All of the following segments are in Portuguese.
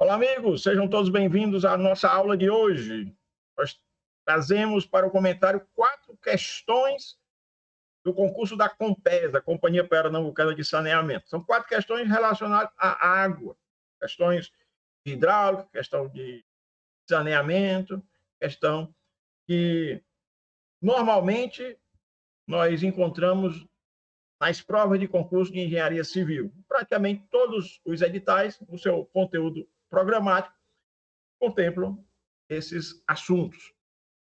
Olá, amigos, sejam todos bem-vindos à nossa aula de hoje. Nós trazemos para o comentário 4 questões do concurso da Compesa, Companhia Pernambucana de Saneamento. São 4 questões relacionadas à água, questões de hidráulica, questão de saneamento, questão que normalmente nós encontramos nas provas de concurso de engenharia civil. Praticamente todos os editais, o seu conteúdo programático, contemplam esses assuntos.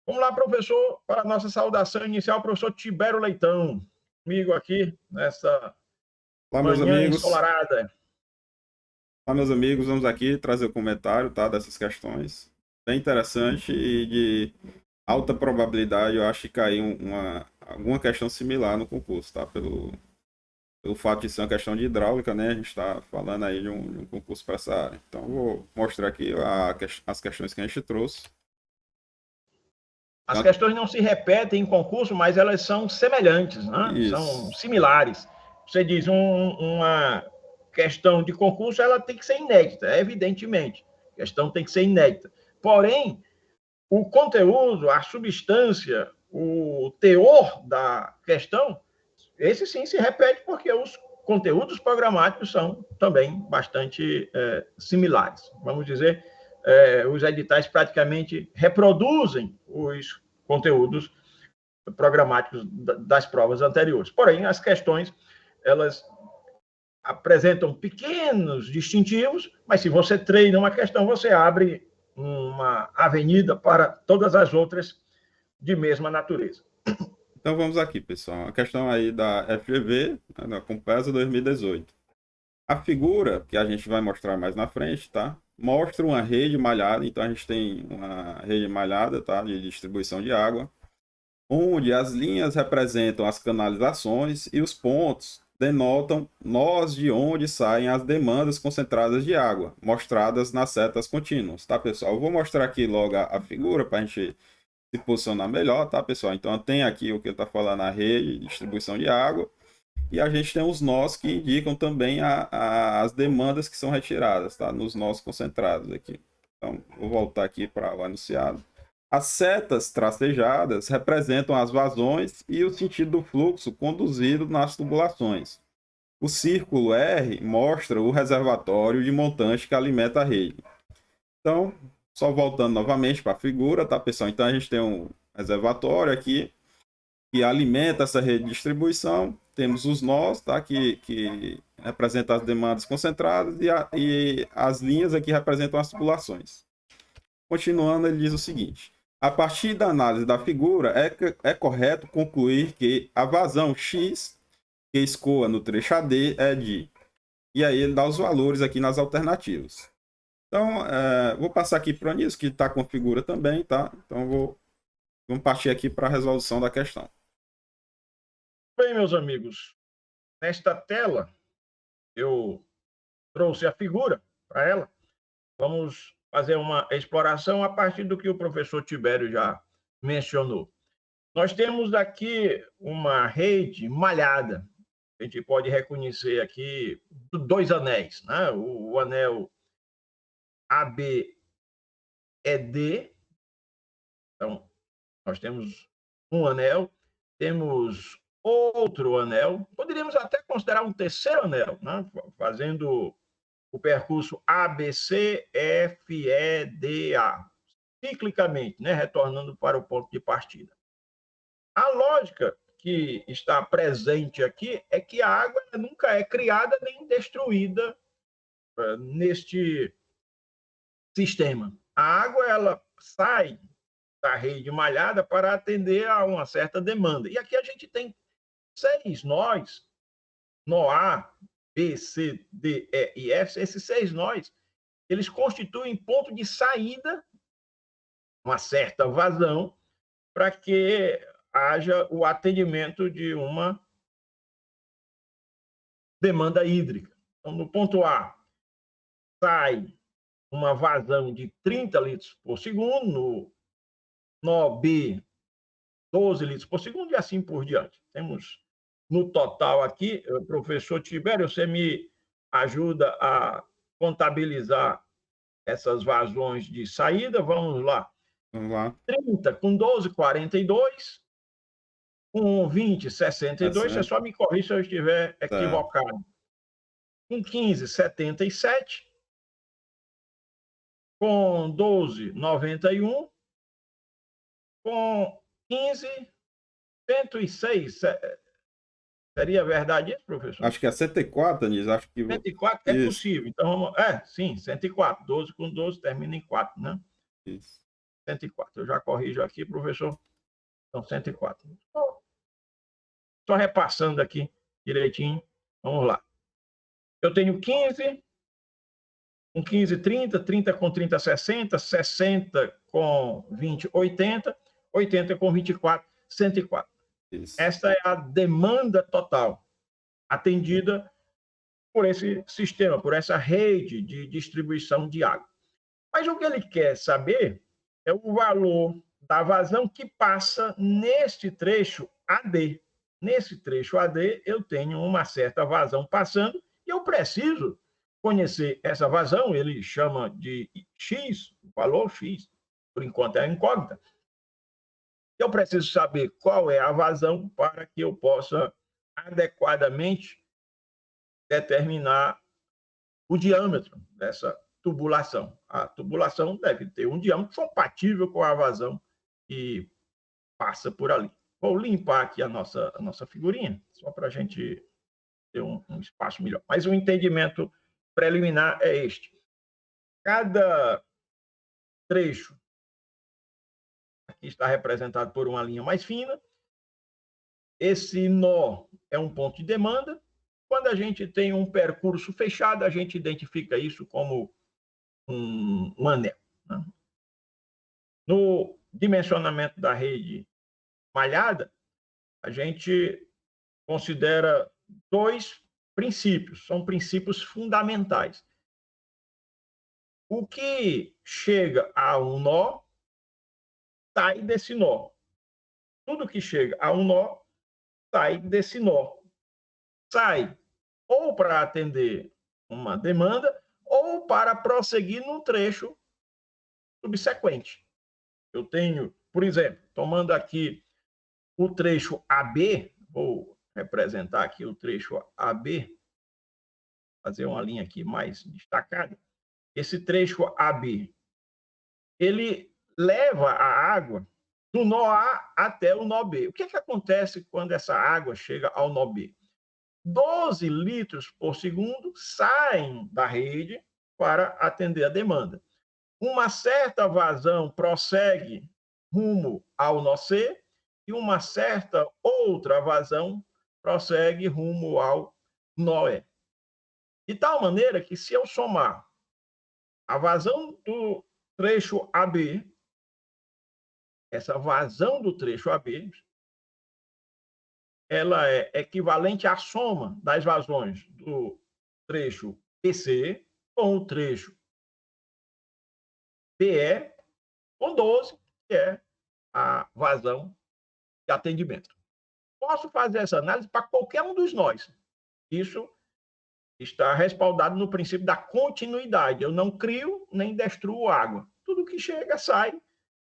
Vamos lá, professor, para a nossa saudação inicial, professor Tibério Leitão, comigo aqui nessa Olá, meus manhã amigos. ensolarada. Olá, meus amigos. Vamos aqui trazer o comentário, tá, dessas questões. Bem interessante e de alta probabilidade, eu acho que cair alguma questão similar no concurso, tá? Pelo fato de ser uma questão de hidráulica, né? A gente está falando aí de um concurso para essa área. Então, eu vou mostrar aqui as questões que a gente trouxe. As questões não se repetem em concurso, mas elas são semelhantes, né? São Isso. similares. Você diz uma questão de concurso, ela tem que ser inédita, evidentemente. A questão tem que ser inédita. Porém, o conteúdo, a substância, o teor da questão, esse sim se repete porque os conteúdos programáticos são também bastante similares. Vamos dizer, os editais praticamente reproduzem os conteúdos programáticos das provas anteriores. Porém, as questões, elas apresentam pequenos distintivos, mas se você treina uma questão, você abre uma avenida para todas as outras de mesma natureza. Então, vamos aqui, pessoal. A questão aí da FGV, né, da Compesa 2018. A figura, que a gente vai mostrar mais na frente, tá? Mostra uma rede malhada, então a gente tem uma rede malhada, tá? De distribuição de água, onde as linhas representam as canalizações e os pontos denotam nós de onde saem as demandas concentradas de água, mostradas nas setas contínuas, tá, pessoal? Eu vou mostrar aqui logo a figura para a gente se posicionar melhor, tá, pessoal? Então tem aqui o que ele está falando, a rede de distribuição de água, e a gente tem os nós que indicam também as demandas que são retiradas, tá? Nos nós concentrados aqui. Então, vou voltar aqui para o anunciado. As setas tracejadas representam as vazões e o sentido do fluxo conduzido nas tubulações. O círculo R mostra o reservatório de montante que alimenta a rede. Então, só voltando novamente para a figura, tá, pessoal? Então, a gente tem um reservatório aqui que alimenta essa rede de distribuição. Temos os nós, tá? Que representam as demandas concentradas e as linhas aqui representam as tubulações. Continuando, ele diz o seguinte: a partir da análise da figura, é correto concluir que a vazão X que escoa no trecho AD é de... E aí ele dá os valores aqui nas alternativas. Então, vou passar aqui para o Anísio, que está com a figura também, tá? Então, vamos partir aqui para a resolução da questão. Bem, meus amigos, nesta tela eu trouxe a figura para ela. Vamos fazer uma exploração a partir do que o professor Tibério já mencionou. Nós temos aqui uma rede malhada. A gente pode reconhecer aqui 2 anéis, né? O anel ABED. Então, nós temos um anel, temos outro anel, poderíamos até considerar um terceiro anel, né? Fazendo o percurso ABCFEDA, ciclicamente, né? Retornando para o ponto de partida. A lógica que está presente aqui é que a água nunca é criada nem destruída neste sistema. A água ela sai da rede malhada para atender a uma certa demanda. E aqui a gente tem 6 nós, nó A, B, C, D, E e F. Esses 6 nós, eles constituem ponto de saída, uma certa vazão, para que haja o atendimento de uma demanda hídrica. Então, no ponto A, sai uma vazão de 30 litros por segundo, no nó B, 12 litros por segundo, e assim por diante. Temos no total aqui, professor Tibério, você me ajuda a contabilizar essas vazões de saída. Vamos lá. Vamos lá. 30 com 12, 42. Com 20, 62. Você só me corrige se eu estiver equivocado. Com 15, 77. Com 12, 91. Com 15, 106. Seria verdade isso, professor? Acho que é 104, Anísio. Acho que... 104 é possível. Então, sim, 104. 12 com 12 termina em 4, né? Isso. 104. Eu já corrijo aqui, professor. Então, 104. Só repassando aqui direitinho. Vamos lá. Eu tenho 15, com 15, 30, 30 com 30, 60, 60 com 20, 80, 80 com 24, 104. Isso. Esta é a demanda total atendida por esse sistema, por essa rede de distribuição de água. Mas o que ele quer saber é o valor da vazão que passa neste trecho AD. Nesse trecho AD, eu tenho uma certa vazão passando e eu preciso conhecer essa vazão. Ele chama de X, valor X, por enquanto é incógnita. Eu preciso saber qual é a vazão para que eu possa adequadamente determinar o diâmetro dessa tubulação. A tubulação deve ter um diâmetro compatível com a vazão que passa por ali. Vou limpar aqui a nossa figurinha, só para a gente ter um espaço melhor. Mas o entendimento preliminar é este. Cada trecho aqui está representado por uma linha mais fina. Esse nó é um ponto de demanda. Quando a gente tem um percurso fechado, a gente identifica isso como um anel. Né? No dimensionamento da rede malhada, a gente considera dois princípios, são princípios fundamentais. O que chega a um nó, sai desse nó. Tudo que chega a um nó, sai desse nó. Sai ou para atender uma demanda, ou para prosseguir num trecho subsequente. Eu tenho, por exemplo, tomando aqui o trecho AB, vou representar aqui o trecho AB, fazer uma linha aqui mais destacada. Esse trecho AB, ele leva a água do nó A até o nó B. O que acontece quando essa água chega ao nó B? 12 litros por segundo saem da rede para atender a demanda. Uma certa vazão prossegue rumo ao nó C e uma certa outra vazão prossegue rumo ao nó E. De tal maneira que, se eu somar a vazão do trecho AB, essa vazão do trecho AB, ela é equivalente à soma das vazões do trecho PC com o trecho PE com 12, que é a vazão de atendimento. Posso fazer essa análise para qualquer um dos nós. Isso está respaldado no princípio da continuidade. Eu não crio nem destruo água. Tudo que chega, sai,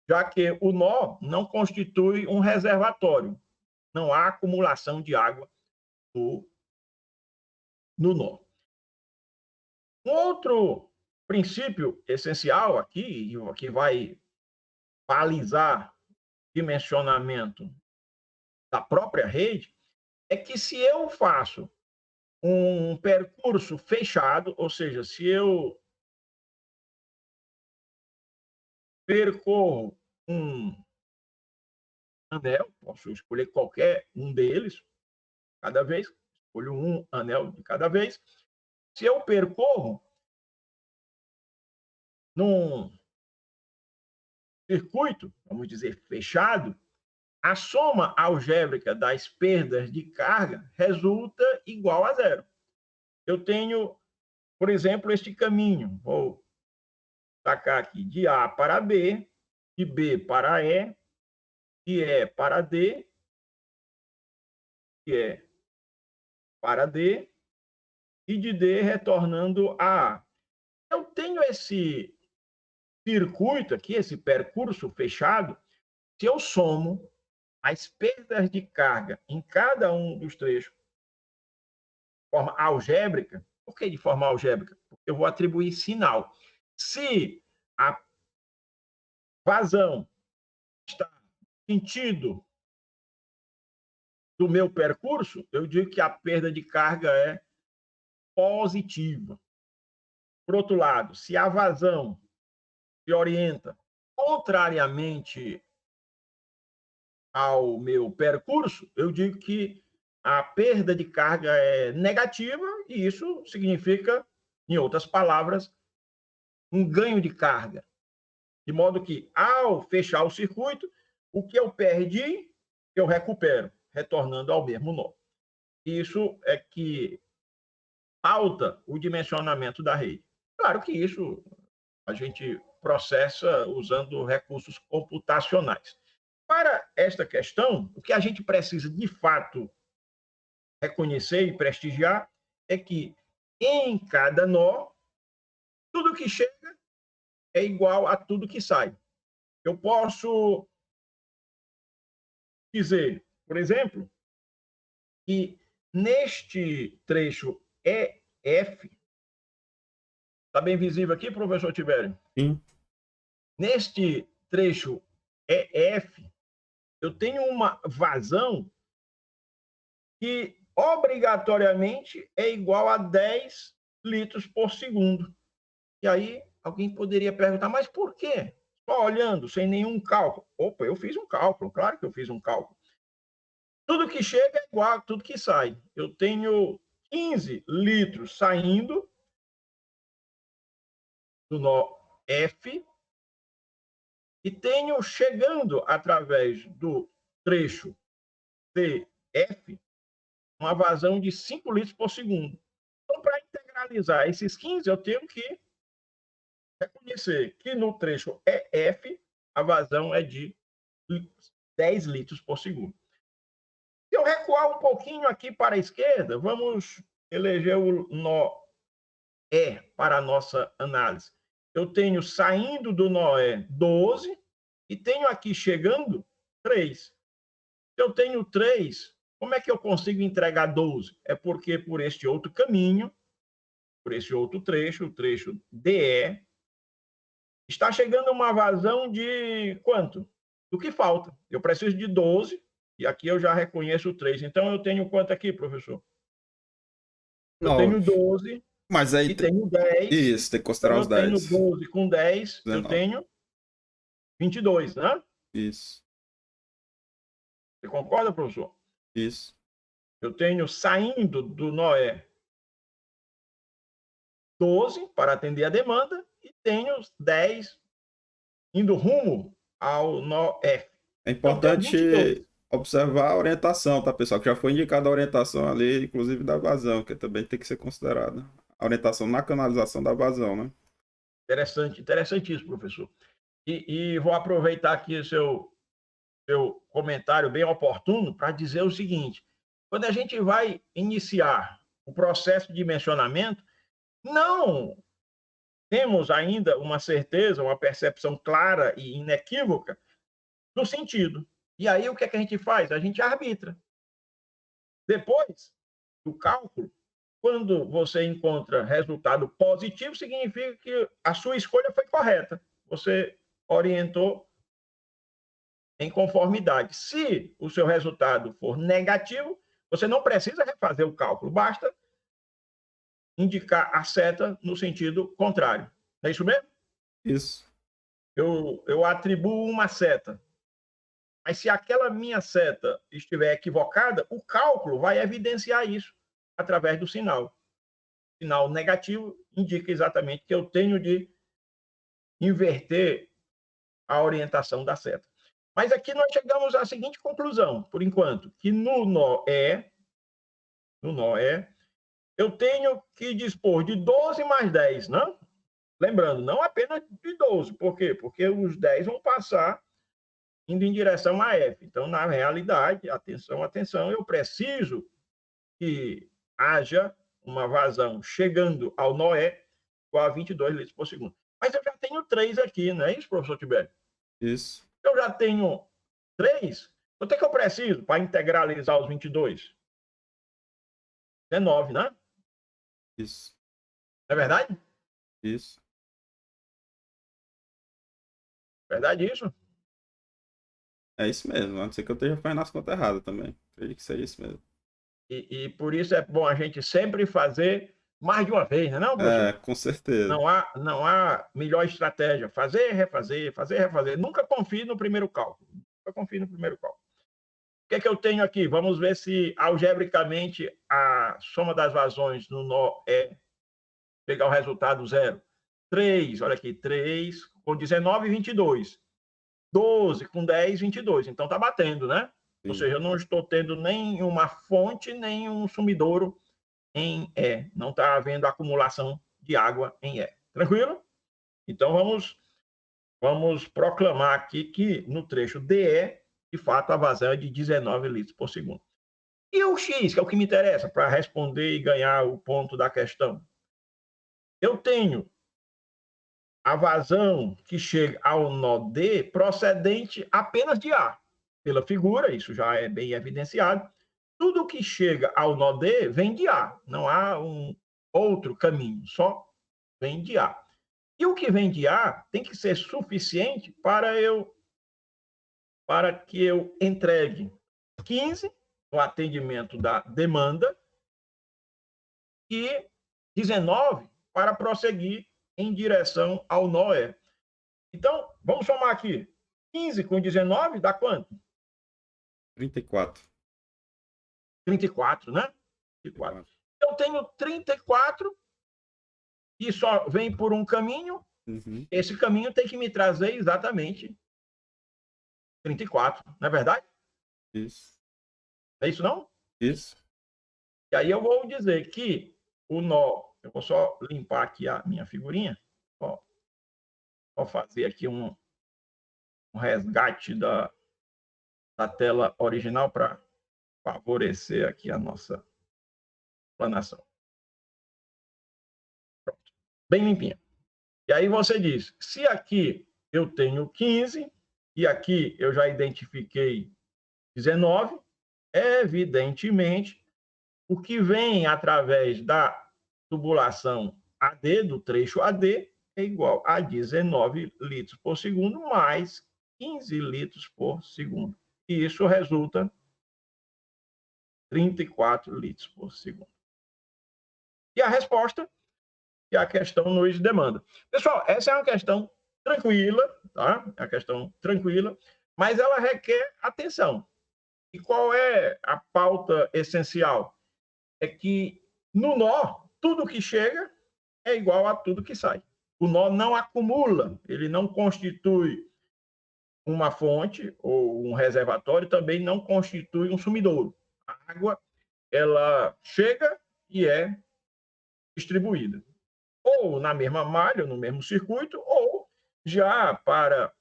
já que o nó não constitui um reservatório. Não há acumulação de água no nó. Um outro princípio essencial aqui, que vai balizar dimensionamento da própria rede, é que, se eu faço um percurso fechado, ou seja, se eu percorro um anel, posso escolher qualquer um deles, cada vez, escolho um anel de cada vez. Se eu percorro num circuito, vamos dizer, fechado, a soma algébrica das perdas de carga resulta igual a zero. Eu tenho, por exemplo, este caminho. Vou destacar aqui: de A para B, de B para E, de E para D, de E para D, e de D retornando a A. Eu tenho esse circuito aqui, esse percurso fechado, se eu somo as perdas de carga em cada um dos trechos, de forma algébrica, por que de forma algébrica? Porque eu vou atribuir sinal. Se a vazão está no sentido do meu percurso, eu digo que a perda de carga é positiva. Por outro lado, se a vazão se orienta contrariamente ao meu percurso, eu digo que a perda de carga é negativa e isso significa, em outras palavras, um ganho de carga. De modo que, ao fechar o circuito, o que eu perdi, eu recupero, retornando ao mesmo nó. Isso é que falta o dimensionamento da rede. Claro que isso a gente processa usando recursos computacionais. Para esta questão, o que a gente precisa de fato reconhecer e prestigiar é que em cada nó, tudo que chega é igual a tudo que sai. Eu posso dizer, por exemplo, que neste trecho EF, está bem visível aqui, professor Tibério? Sim. Neste trecho EF, eu tenho uma vazão que obrigatoriamente é igual a 10 litros por segundo. E aí alguém poderia perguntar, mas por quê? Só olhando, sem nenhum cálculo. Opa, eu fiz um cálculo, claro que eu fiz um cálculo. Tudo que chega é igual a tudo que sai. Eu tenho 15 litros saindo do nó F e tenho chegando através do trecho CF uma vazão de 5 litros por segundo. Então, para integralizar esses 15, eu tenho que reconhecer que no trecho EF a vazão é de 10 litros por segundo. Se eu recuar um pouquinho aqui para a esquerda, vamos eleger o nó E para a nossa análise. Eu tenho saindo do nó E 12 e tenho aqui chegando 3. Se eu tenho 3, como é que eu consigo entregar 12? É porque por este outro caminho, por esse outro trecho, o trecho DE, está chegando uma vazão de quanto? Do que falta. Eu preciso de 12 e aqui eu já reconheço 3. Então eu tenho quanto aqui, professor? Eu tenho 12 mas aí e tenho 10. Isso, tem que considerar então os eu tenho 10. 12 com 10, 19. Eu tenho 22, né? Isso. Você concorda, professor? Isso. Eu tenho saindo do Noé 12 para atender a demanda e tenho 10 indo rumo ao nó F. É Então, tenho importante 22. observar a orientação, tá, pessoal? Que já foi indicada a orientação ali, inclusive da vazão, que também tem que ser considerada. A orientação na canalização da vazão, né? Interessante, interessantíssimo, professor. E vou aproveitar aqui o seu comentário bem oportuno para dizer o seguinte: quando a gente vai iniciar o processo de dimensionamento, não temos ainda uma certeza, uma percepção clara e inequívoca do sentido. E aí o que é que a gente faz? A gente arbitra. Depois do cálculo, quando você encontra resultado positivo, significa que a sua escolha foi correta. Você orientou em conformidade. Se o seu resultado for negativo, você não precisa refazer o cálculo, basta indicar a seta no sentido contrário. Não é isso mesmo? Isso. Eu atribuo uma seta. Mas se aquela minha seta estiver equivocada, o cálculo vai evidenciar isso através do sinal. O sinal negativo indica exatamente que eu tenho de inverter a orientação da seta. Mas aqui nós chegamos à seguinte conclusão, por enquanto, que no nó E, eu tenho que dispor de 12 mais 10, não? Lembrando, não apenas de 12. Por quê? Porque os 10 vão passar indo em direção a F. Então, na realidade, atenção, eu preciso que haja uma vazão chegando ao nó E igual a 22 litros por segundo. Mas eu já tenho tenho 3 aqui, não é isso, professor Tibério? Isso. Eu já tenho 3. Quanto é que eu preciso para integralizar os 22? 19, né? Isso. Não é verdade? Isso. Verdade isso? É isso mesmo. A não ser que eu esteja fazendo as contas erradas também. Acredito que seja isso mesmo. E por isso é bom a gente sempre fazer mais de uma vez, não é, professor? Com certeza. Não há melhor estratégia. Fazer, refazer, fazer, refazer. Nunca confie no primeiro cálculo. Nunca confie no primeiro cálculo. O que é que eu tenho aqui? Vamos ver se algebricamente a soma das vazões no nó é pegar o resultado zero. 3, olha aqui, 3 com 19, 22. 12 com 10, 22. Então está batendo, né? Ou Sim. seja, eu não estou tendo nenhuma fonte, nenhum sumidouro em E. Não está havendo acumulação de água em E. Tranquilo? Então vamos proclamar aqui que no trecho DE, de fato, a vazão é de 19 litros por segundo. E o X, que é o que me interessa para responder e ganhar o ponto da questão? Eu tenho a vazão que chega ao nó D procedente apenas de A. Pela figura, isso já é bem evidenciado. Tudo que chega ao nó D vem de A. Não há um outro caminho, só vem de A. E o que vem de A tem que ser suficiente para que eu entregue 15 no atendimento da demanda e 19 para prosseguir em direção ao nó E. Então, vamos somar aqui. 15 com 19 dá quanto? 34. 34, né? 34. Eu tenho 34 e só vem por um caminho. Uhum. Esse caminho tem que me trazer exatamente 34, não é verdade? Isso. É isso não? Isso. E aí eu vou dizer que o nó, eu vou só limpar aqui a minha figurinha, ó, vou fazer aqui um resgate da tela original para favorecer aqui a nossa explanação. Pronto. Bem limpinha. E aí você diz, se aqui eu tenho 15 e aqui eu já identifiquei 19, evidentemente, o que vem através da tubulação AD, do trecho AD, é igual a 19 litros por segundo mais 15 litros por segundo. E isso resulta 34 litros por segundo. E a resposta que a questão nos demanda. Pessoal, essa é uma questão tranquila, tá? É uma questão tranquila, mas ela requer atenção. E qual é a pauta essencial? É que no nó, tudo que chega é igual a tudo que sai. O nó não acumula, ele não constitui uma fonte ou um reservatório, também não constitui um sumidouro. A água, ela chega e é distribuída. Ou na mesma malha, no mesmo circuito, ou já para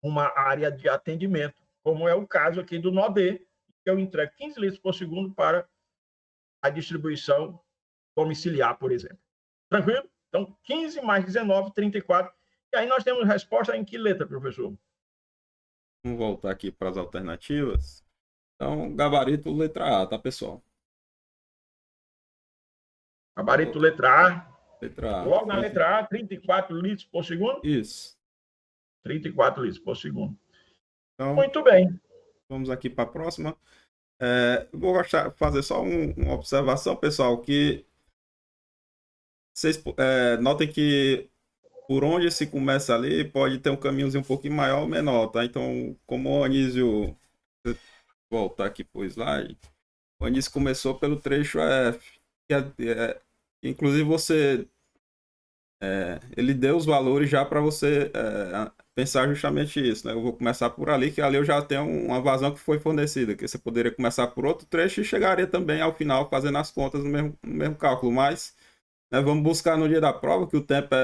uma área de atendimento, como é o caso aqui do nó D, que eu entrego 15 litros por segundo para a distribuição domiciliar, por exemplo. Tranquilo? Então, 15 mais 19, 34. E aí nós temos resposta em que letra, professor? Vamos voltar aqui para as alternativas. Então, gabarito letra A, tá, pessoal? Gabarito letra A. Letra A. Logo na letra A, 34 litros por segundo? Isso. 34 litros por segundo. Então, muito bem. Vamos aqui para a próxima. Vou fazer só uma observação, pessoal, que vocês notem que por onde se começa ali pode ter um caminhozinho um pouquinho maior ou menor, tá? Então, como o Anísio... Vou voltar aqui para o slide. O Anísio começou pelo trecho F. Inclusive, ele deu os valores já para você pensar justamente isso, né? Eu vou começar por ali, que ali eu já tenho uma vazão que foi fornecida, que você poderia começar por outro trecho e chegaria também ao final fazendo as contas no mesmo cálculo, mas vamos buscar no dia da prova, que o tempo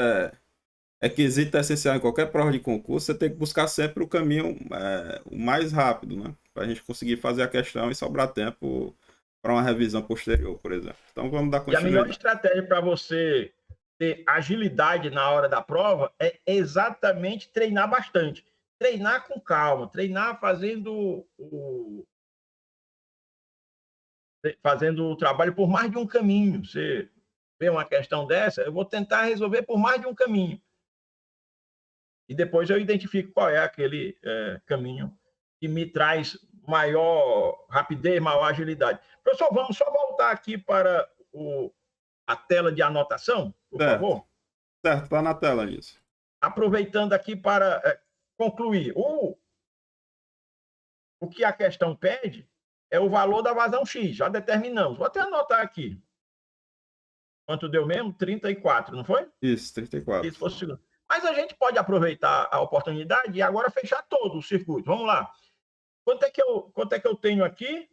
é quesito essencial em qualquer prova de concurso, você tem que buscar sempre o caminho o mais rápido, né? Para a gente conseguir fazer a questão e sobrar tempo para uma revisão posterior, por exemplo. Então vamos dar E a melhor continuidade. estratégia para você ter agilidade na hora da prova é exatamente treinar bastante. Treinar com calma, treinar fazendo o trabalho por mais de um caminho. Você vê uma questão dessa, eu vou tentar resolver por mais de um caminho. E depois eu identifico qual é aquele caminho que me traz maior rapidez, maior agilidade. Professor, vamos só voltar aqui para a tela de anotação, por favor? Certo, está na tela isso. Aproveitando aqui para concluir. O que a questão pede é o valor da vazão X, já determinamos. Vou até anotar aqui. Quanto deu mesmo? 34, não foi? Isso, 34. Isso fosse segundo. Mas a gente pode aproveitar a oportunidade e agora fechar todo o circuito. Vamos lá. Quanto é que eu tenho aqui?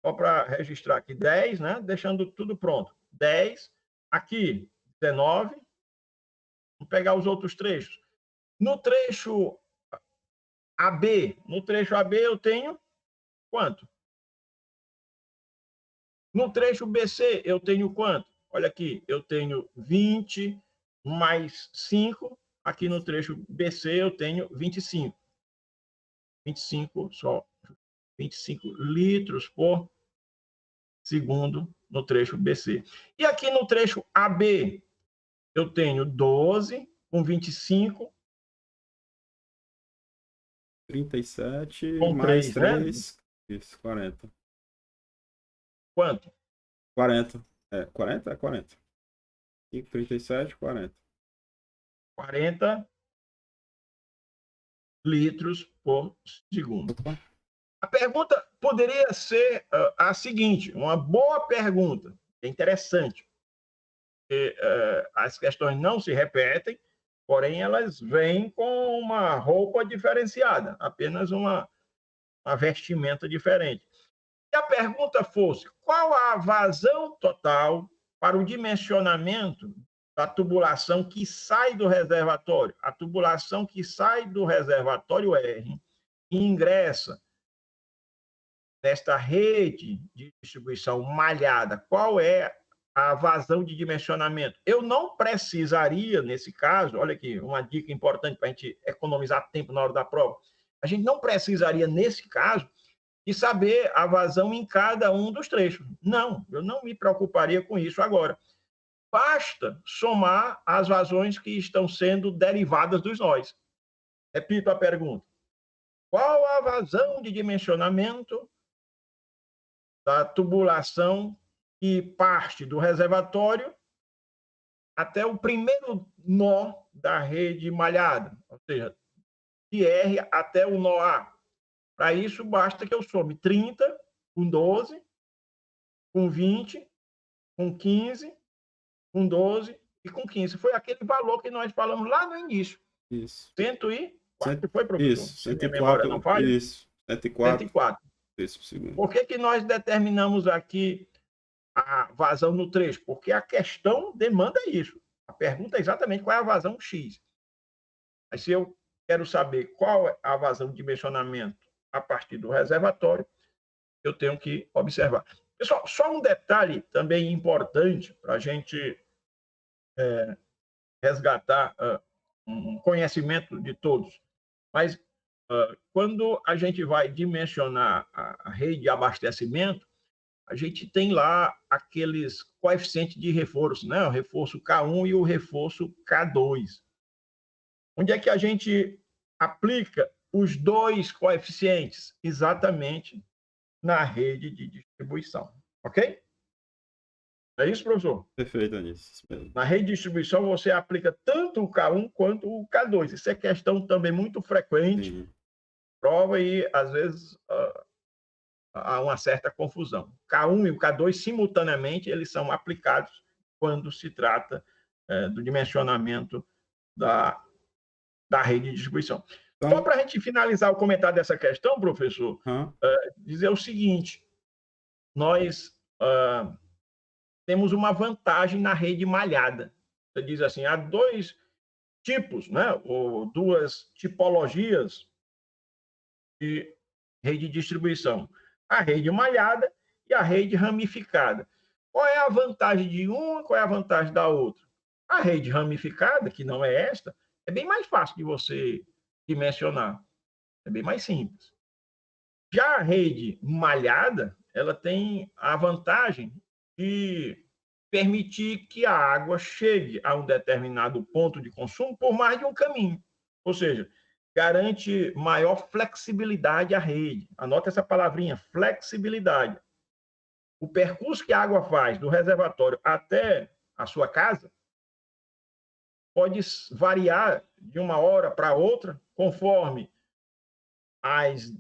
Só para registrar aqui, 10, né? Deixando tudo pronto. 10. Aqui, 19. Vamos pegar os outros trechos. No trecho AB, eu tenho quanto? No trecho BC, eu tenho quanto? Olha aqui, eu tenho 20 mais 5. Aqui no trecho BC, eu tenho 25. 25 litros por segundo no trecho BC. E aqui no trecho AB, eu tenho 12 com 25. 37 com mais 3, né? Isso, 40. Quanto? 40. 40 é 40. 5, 37, 40. 40 litros por segundo. Opa. A pergunta poderia ser a seguinte, uma boa pergunta, é interessante. As questões não se repetem, porém elas vêm com uma roupa diferenciada, apenas uma vestimenta diferente. Se a pergunta fosse qual a vazão total para o dimensionamento da tubulação que sai do reservatório, a tubulação que sai do reservatório R e ingressa nesta rede de distribuição malhada, qual é a vazão de dimensionamento? Eu não precisaria, nesse caso, olha aqui, uma dica importante para a gente economizar tempo na hora da prova, a gente não precisaria, nesse caso, de saber a vazão em cada um dos trechos. Não, eu não me preocuparia com isso agora. Basta somar as vazões que estão sendo derivadas dos nós. Repito a pergunta. Qual a vazão de dimensionamento da tubulação que parte do reservatório até o primeiro nó da rede malhada? Ou seja, de R até o nó A. Para isso, basta que eu some 30 com 12, com 20, com 15, com 12 e com 15. Foi aquele valor que nós falamos lá no início. Isso. 104, foi, professor? Isso, 104. Não falha? Isso, 104. 104. Isso, segundo. Por que nós determinamos aqui a vazão no trecho? Porque a questão demanda isso. A pergunta é exatamente qual é a vazão X. Mas se eu quero saber qual é a vazão de dimensionamento a partir do reservatório, eu tenho que observar. Pessoal, só um detalhe também importante para a gente resgatar um conhecimento de todos. Mas quando a gente vai dimensionar a rede de abastecimento, a gente tem lá aqueles coeficientes de reforço, né? O reforço K1 e o reforço K2. Onde é que a gente aplica os dois coeficientes? Exatamente na rede de distribuição. Ok? É isso, professor? Perfeito, Anísio. Na rede de distribuição, você aplica tanto o K1 quanto o K2. Isso é questão também muito frequente, Sim. Prova, e às vezes há uma certa confusão. K1 e o K2, simultaneamente, eles são aplicados quando se trata do dimensionamento da rede de distribuição. Então, só para a gente finalizar o comentário dessa questão, professor, dizer o seguinte: nós temos uma vantagem na rede malhada. Você diz assim, há dois tipos, né, ou duas tipologias de rede de distribuição. A rede malhada e a rede ramificada. Qual é a vantagem de uma, qual é a vantagem da outra? A rede ramificada, que não é esta, é bem mais fácil de você dimensionar. É bem mais simples. Já a rede malhada, ela tem a vantagem de permitir que a água chegue a um determinado ponto de consumo por mais de um caminho. Ou seja, garante maior flexibilidade à rede. Anota essa palavrinha, flexibilidade. O percurso que a água faz do reservatório até a sua casa pode variar de uma hora para outra, conforme as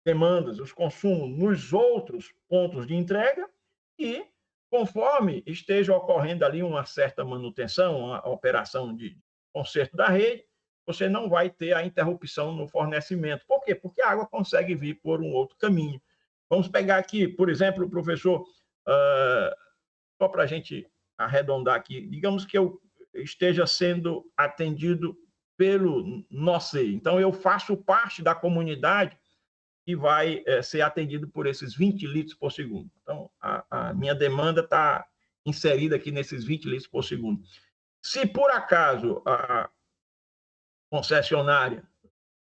demandas, os consumos nos outros pontos de entrega e conforme esteja ocorrendo ali uma certa manutenção, uma operação de conserto da rede, você não vai ter a interrupção no fornecimento. Por quê? Porque a água consegue vir por um outro caminho. Vamos pegar aqui, por exemplo, professor, só para a gente arredondar aqui, digamos que eu esteja sendo atendido pelo NOCEI. Então, eu faço parte da comunidade que vai ser atendido por esses 20 litros por segundo. Então, a minha demanda está inserida aqui nesses 20 litros por segundo. Se, por acaso, a concessionária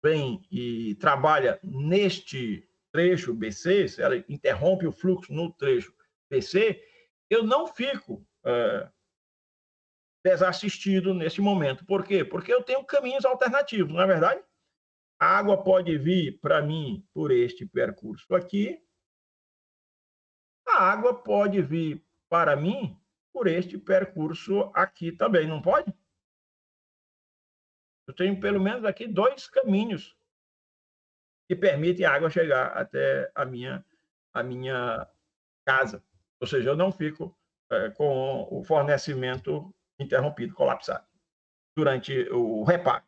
vem e trabalha neste trecho BC, se ela interrompe o fluxo no trecho BC, eu não fico desassistido nesse momento. Por quê? Porque eu tenho caminhos alternativos, não é verdade? A água pode vir para mim por este percurso aqui, a água pode vir para mim por este percurso aqui também, não pode? Eu tenho pelo menos aqui 2 caminhos que permitem a água chegar até a minha casa. Ou seja, eu não fico com o fornecimento interrompido, colapsado, durante o reparo.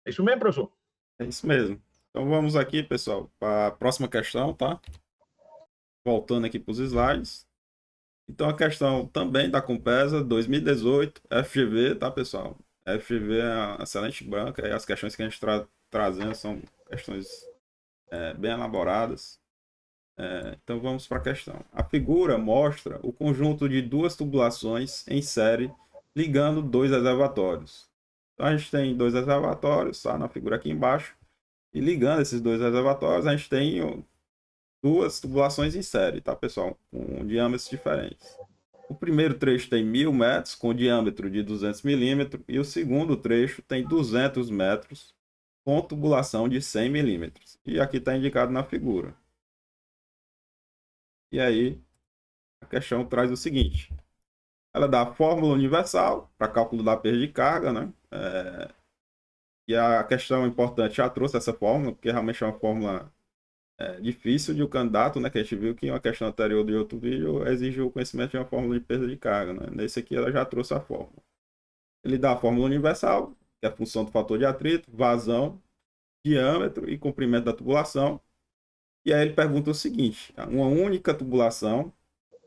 É isso mesmo, professor? É isso mesmo. Então vamos aqui, pessoal, para a próxima questão, tá? Voltando aqui para os slides. Então a questão também da Compesa 2018, FGV, tá, pessoal? FGV é uma excelente banca, e as questões que a gente está trazendo são questões bem elaboradas. Então vamos para a questão. A figura mostra o conjunto de 2 tubulações em série ligando 2 reservatórios. Então a gente tem 2 reservatórios, tá, na figura aqui embaixo, e ligando esses 2 reservatórios a gente tem 2 tubulações em série, tá, pessoal? Com diâmetros diferentes. O primeiro trecho tem 1.000 metros com diâmetro de 200 milímetros e o segundo trecho tem 200 metros com tubulação de 100 milímetros. E aqui está indicado na figura. E aí, a questão traz o seguinte. Ela dá a fórmula universal para cálculo da perda de carga, né? E a questão importante já trouxe essa fórmula, porque realmente é uma fórmula difícil de o candidato, né? Que a gente viu que em uma questão anterior de outro vídeo exige o conhecimento de uma fórmula de perda de carga, né? Nesse aqui ela já trouxe a fórmula. Ele dá a fórmula universal, que é a função do fator de atrito, vazão, diâmetro e comprimento da tubulação. E aí ele pergunta o seguinte: uma única tubulação,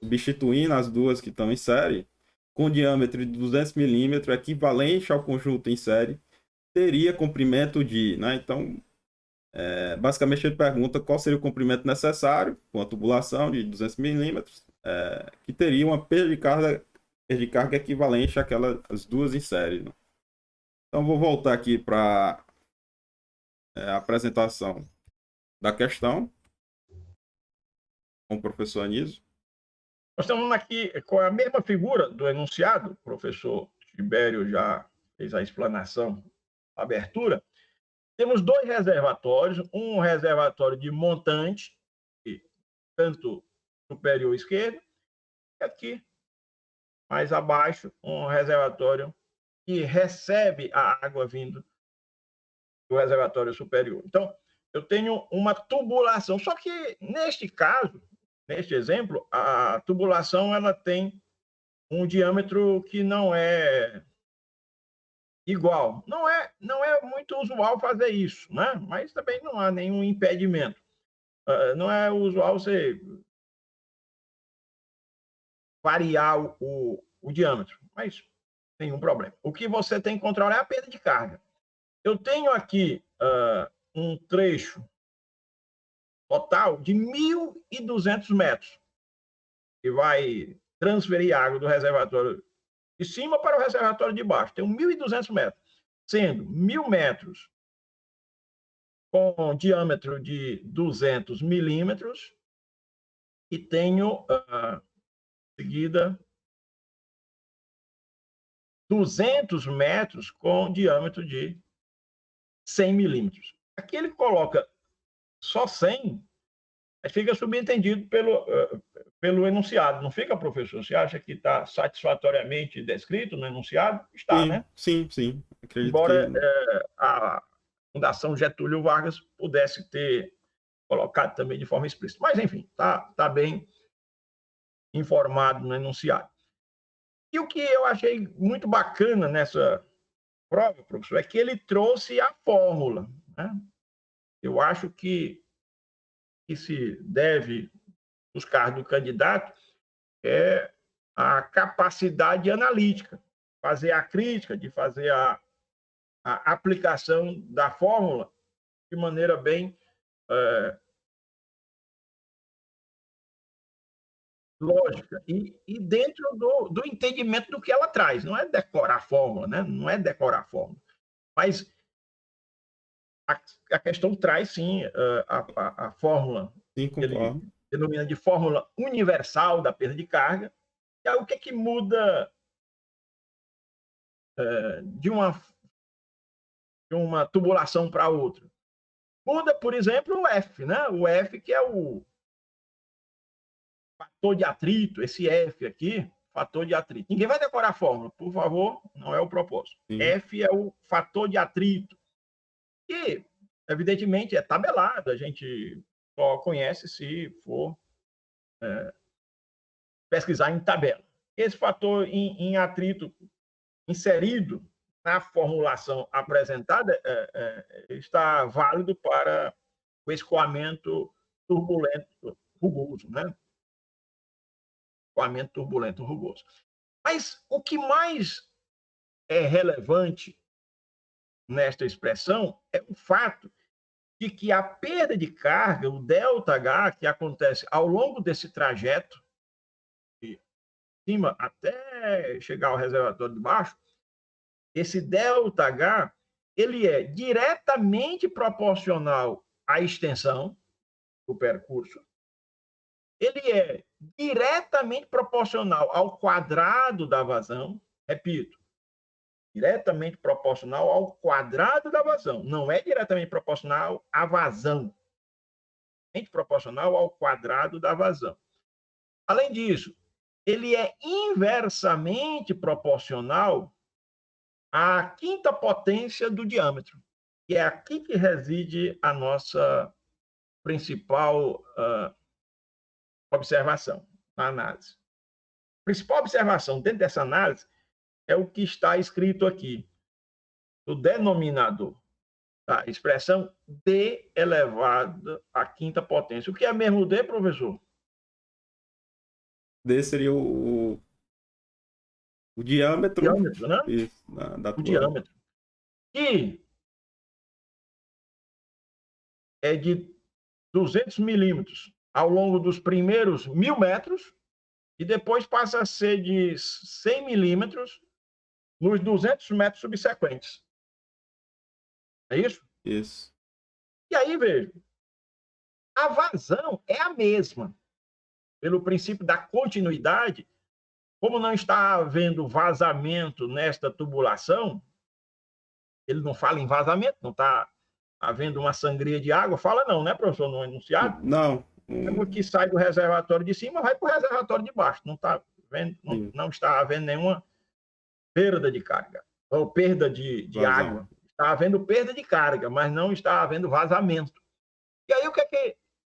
substituindo as duas que estão em série, com diâmetro de 200 milímetros, equivalente ao conjunto em série, teria comprimento de, né? Então, basicamente ele pergunta qual seria o comprimento necessário com a tubulação de 200 milímetros, que teria uma perda de carga equivalente àquelas duas em série, né? Então, vou voltar aqui para a apresentação da questão com o professor Anísio. Nós estamos aqui com a mesma figura do enunciado, o professor Tibério já fez a explanação, a abertura. Temos 2 reservatórios, um reservatório de montante, canto superior esquerdo, e aqui, mais abaixo, um reservatório que recebe a água vindo do reservatório superior. Então, eu tenho uma tubulação, só que neste caso, neste exemplo, a tubulação ela tem um diâmetro que não é igual. Não é muito usual fazer isso, né? Mas também não há nenhum impedimento. Não é usual você variar o diâmetro, mas nenhum problema. O que você tem que controlar é a perda de carga. Eu tenho aqui um trecho total de 1.200 metros, que vai transferir água do reservatório de cima para o reservatório de baixo. Tenho 1.200 metros, sendo 1.000 metros com diâmetro de 200 milímetros e tenho, em seguida, 200 metros com diâmetro de 100 milímetros. Aqui ele coloca só 100, mas fica subentendido pelo enunciado. Não fica, professor? Você acha que está satisfatoriamente descrito no enunciado? Está, Sim, né? sim. Acredito Embora que... a Fundação Getúlio Vargas pudesse ter colocado também de forma explícita. Mas, enfim, está bem informado no enunciado. E o que eu achei muito bacana nessa prova, professor, é que ele trouxe a fórmula, né? Eu acho que se deve buscar do candidato é a capacidade analítica, fazer a crítica, de fazer a aplicação da fórmula de maneira bem lógica e dentro do entendimento do que ela traz. Não é decorar a fórmula, né? Não é decorar a fórmula. Mas a questão traz, sim, a fórmula Sim, que ele concordo. denomina de fórmula universal da perda de carga. E aí, o que é que muda de uma tubulação para outra? Muda, por exemplo, o F, né? O F, que é o fator de atrito, esse F aqui, fator de atrito. Ninguém vai decorar a fórmula, por favor, não é o propósito. Sim. F é o fator de atrito. E, evidentemente, é tabelado, a gente só conhece se for pesquisar em tabela. Esse fator em atrito inserido na formulação apresentada está válido para o escoamento turbulento rugoso, né? Escoamento turbulento rugoso. Mas o que mais é relevante nesta expressão é o fato de que a perda de carga, o ΔH, que acontece ao longo desse trajeto, de cima até chegar ao reservatório de baixo, esse ΔH, ele é diretamente proporcional à extensão do percurso, ele é diretamente proporcional ao quadrado da vazão, repito, diretamente proporcional ao quadrado da vazão, não é diretamente proporcional à vazão, é proporcional ao quadrado da vazão. Além disso, ele é inversamente proporcional à quinta potência do diâmetro, que é aqui que reside a nossa principal observação na análise. A principal observação dentro dessa análise é o que está escrito aqui, o denominador, tá? Expressão D elevado à quinta potência. O que é mesmo D, professor? D seria o diâmetro, Diâmetro, né? isso, da O tua... diâmetro. Que é de 200 milímetros ao longo dos primeiros 1.000 metros e depois passa a ser de 100 milímetros nos 200 metros subsequentes. É isso? Isso. E aí, veja, a vazão é a mesma. Pelo princípio da continuidade, como não está havendo vazamento nesta tubulação, ele não fala em vazamento, não está havendo uma sangria de água, fala não, né, professor, no enunciado? Não. A água que sai do reservatório de cima vai para o reservatório de baixo, não está vendo, não está havendo nenhuma perda de carga, ou perda de água. Está havendo perda de carga, mas não está havendo vazamento. E aí o que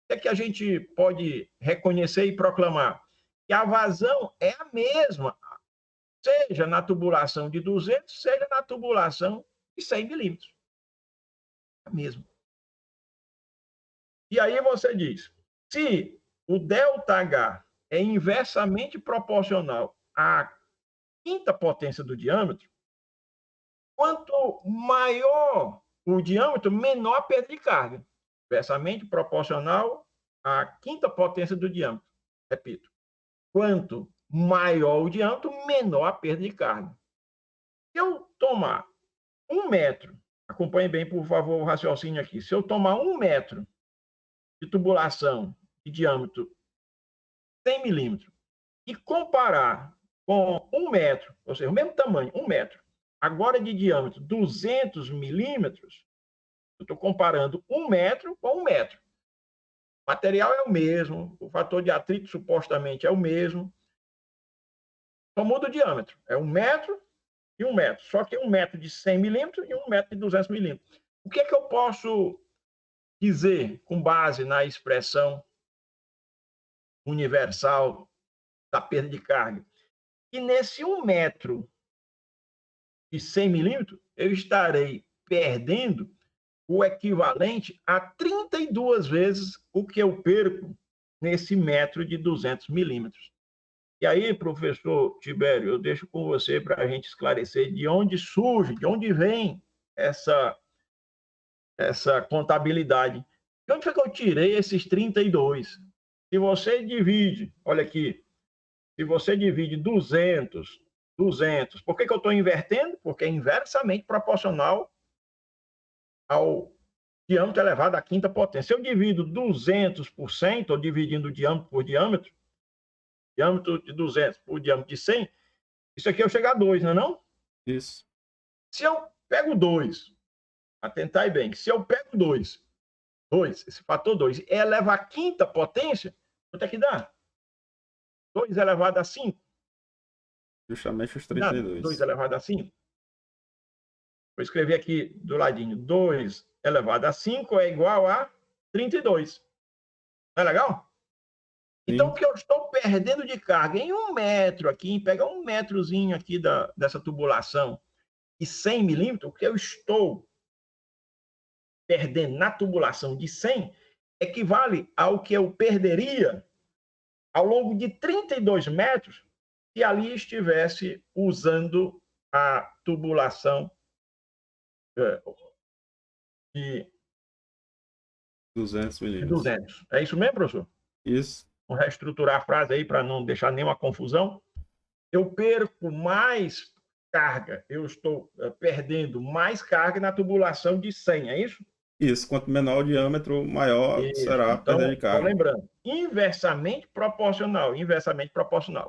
é que a gente pode reconhecer e proclamar? Que a vazão é a mesma, seja na tubulação de 200, seja na tubulação de 100 milímetros. É a mesma. E aí você diz, se o ΔH é inversamente proporcional à quinta potência do diâmetro, quanto maior o diâmetro, menor a perda de carga. Inversamente proporcional à quinta potência do diâmetro. Repito, quanto maior o diâmetro, menor a perda de carga. Se eu tomar 1 metro, acompanhe bem, por favor, o raciocínio aqui. Se eu tomar 1 metro de tubulação de diâmetro 100 milímetros e comparar com 1 metro, ou seja, o mesmo tamanho, 1 metro, agora de diâmetro 200 milímetros, eu estou comparando 1 metro com 1 metro. O material é o mesmo, o fator de atrito supostamente é o mesmo, só muda o diâmetro. É 1 metro e 1 metro. Só que 1 metro de 100 milímetros e 1 metro de 200 milímetros. O que é que eu posso dizer com base na expressão universal da perda de carga? E nesse 1 metro de 100 milímetros, eu estarei perdendo o equivalente a 32 vezes o que eu perco nesse metro de 200 milímetros. E aí, professor Tibério, eu deixo com você para a gente esclarecer de onde surge, de onde vem essa contabilidade. De onde foi que eu tirei esses 32? Se você divide, olha aqui, se você divide 200, por que eu estou invertendo? Porque é inversamente proporcional ao diâmetro elevado à quinta potência. Se eu divido 200%, estou dividindo diâmetro por diâmetro de 200 por diâmetro de 100, isso aqui eu chego a 2, não é não? Isso. Se eu pego 2, atentai bem, se eu pego 2, esse fator 2, e eleva à quinta potência, quanto é que dá? 2 elevado a 5? Justamente os Dá 32. 2 elevado a 5? Vou escrever aqui do ladinho. 2 elevado a 5 é igual a 32. Não é legal? Então, o que eu estou perdendo de carga em 1 metro aqui, pega 1 metrozinho aqui dessa tubulação e 100 milímetros, o que eu estou perdendo na tubulação de 100 equivale ao que eu perderia ao longo de 32 metros se ali estivesse usando a tubulação de 200 milímetros. 200. É isso mesmo, professor? Isso. Vou reestruturar a frase aí para não deixar nenhuma confusão. Eu perco mais carga, eu estou perdendo mais carga na tubulação de 100, é isso? Isso. Quanto menor o diâmetro, maior Isso. será a perda de Então, carga. lembrando, inversamente proporcional.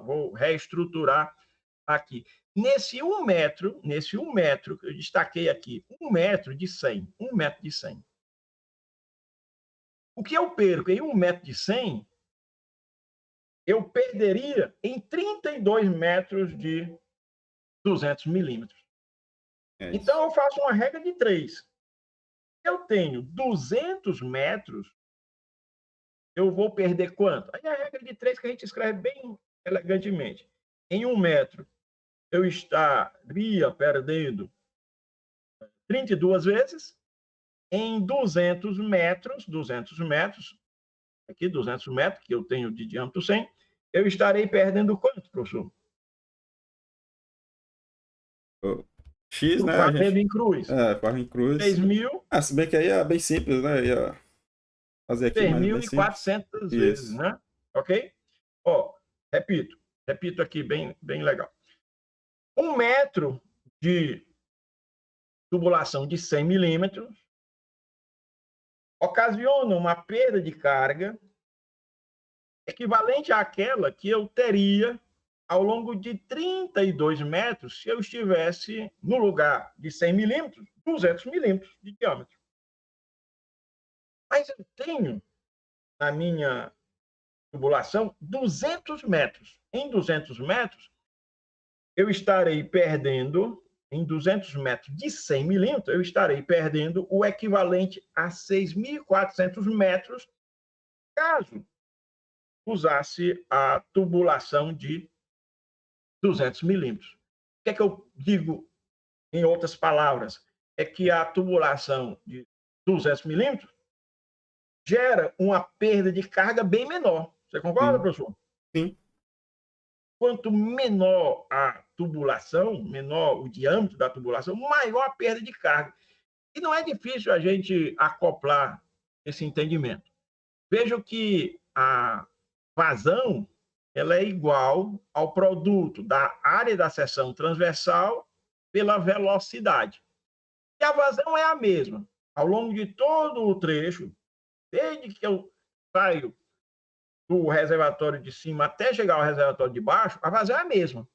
Vou reestruturar aqui. Nesse 1 metro, que eu destaquei aqui, 1 metro de 100, 1 metro de 100. O que eu perco em 1 metro de 100, eu perderia em 32 metros de 200 milímetros. Então, eu faço uma regra de 3. Eu tenho 200 metros, eu vou perder quanto? Aí a regra de 3 que a gente escreve bem elegantemente. Em 1 metro, eu estaria perdendo 32 vezes. Em 200 metros, aqui 200 metros, que eu tenho de diâmetro 100, eu estarei perdendo quanto, professor? X, né? Fazendo em cruz. Fazendo em cruz. 6.000. Se bem que aí é bem simples, né? Ia fazer aqui, mas bem simples. 6.400 vezes, né? Ok? Ó, repito aqui bem legal. 1 metro de tubulação de 100 milímetros ocasiona uma perda de carga equivalente àquela que eu teria ao longo de 32 metros se eu estivesse no lugar de 100 milímetros, 200 milímetros de diâmetro. Mas eu tenho na minha tubulação 200 metros. Em 200 metros, eu estarei perdendo, em 200 metros de 100 milímetros, eu estarei perdendo o equivalente a 6.400 metros caso usasse a tubulação de 200 milímetros. O que é que eu digo em outras palavras? É que a tubulação de 200 milímetros gera uma perda de carga bem menor. Você concorda, professor? Sim. Quanto menor a tubulação, menor o diâmetro da tubulação, maior a perda de carga. E não é difícil a gente acoplar esse entendimento. Veja que a vazão ela é igual ao produto da área da seção transversal pela velocidade. E a vazão é a mesma. Ao longo de todo o trecho, desde que eu saio do reservatório de cima até chegar ao reservatório de baixo, a vazão é a mesma.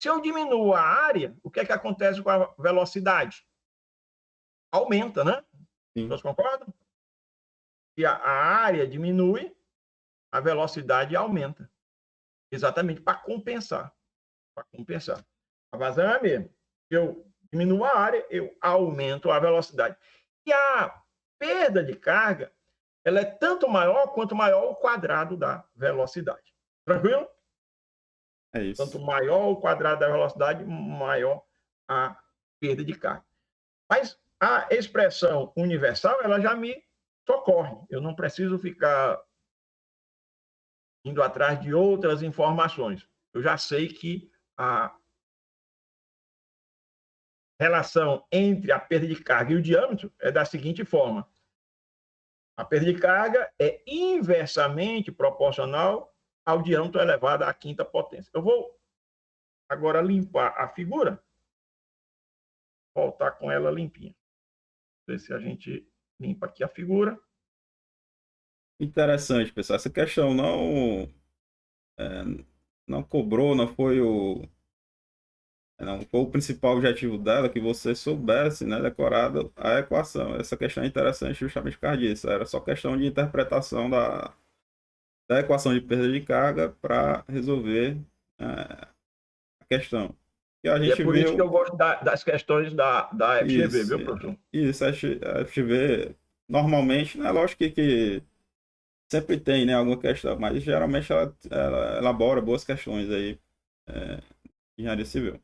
Se eu diminuo a área, o que é que acontece com a velocidade? Aumenta, né? Sim. Vocês concordam? Se a área diminui, a velocidade aumenta. Exatamente para compensar. Para compensar. A vazão é a mesma. Se eu diminuo a área, eu aumento a velocidade. E a perda de carga, ela é tanto maior quanto maior o quadrado da velocidade. Tranquilo? É isso. Quanto maior o quadrado da velocidade, maior a perda de carga. Mas a expressão universal, ela já me socorre. Eu não preciso ficar indo atrás de outras informações. Eu já sei que a relação entre a perda de carga e o diâmetro é da seguinte forma: a perda de carga é inversamente proporcional ao diâmetro elevado à quinta potência. Eu vou agora limpar a figura, voltar com ela limpinha. Ver se a gente limpa aqui a figura. Interessante, pessoal. Essa questão não cobrou, não foi o principal objetivo dela que você soubesse, né, decorado a equação. Essa questão é interessante justamente por causa disso. Era só questão de interpretação da equação de perda de carga para resolver a questão. E a E é gente por isso que eu viu gosto das questões da FGV, isso, viu, professor? isso, a FGV normalmente, né, lógico que sempre tem, né, alguma questão, mas geralmente ela elabora boas questões aí em engenharia civil.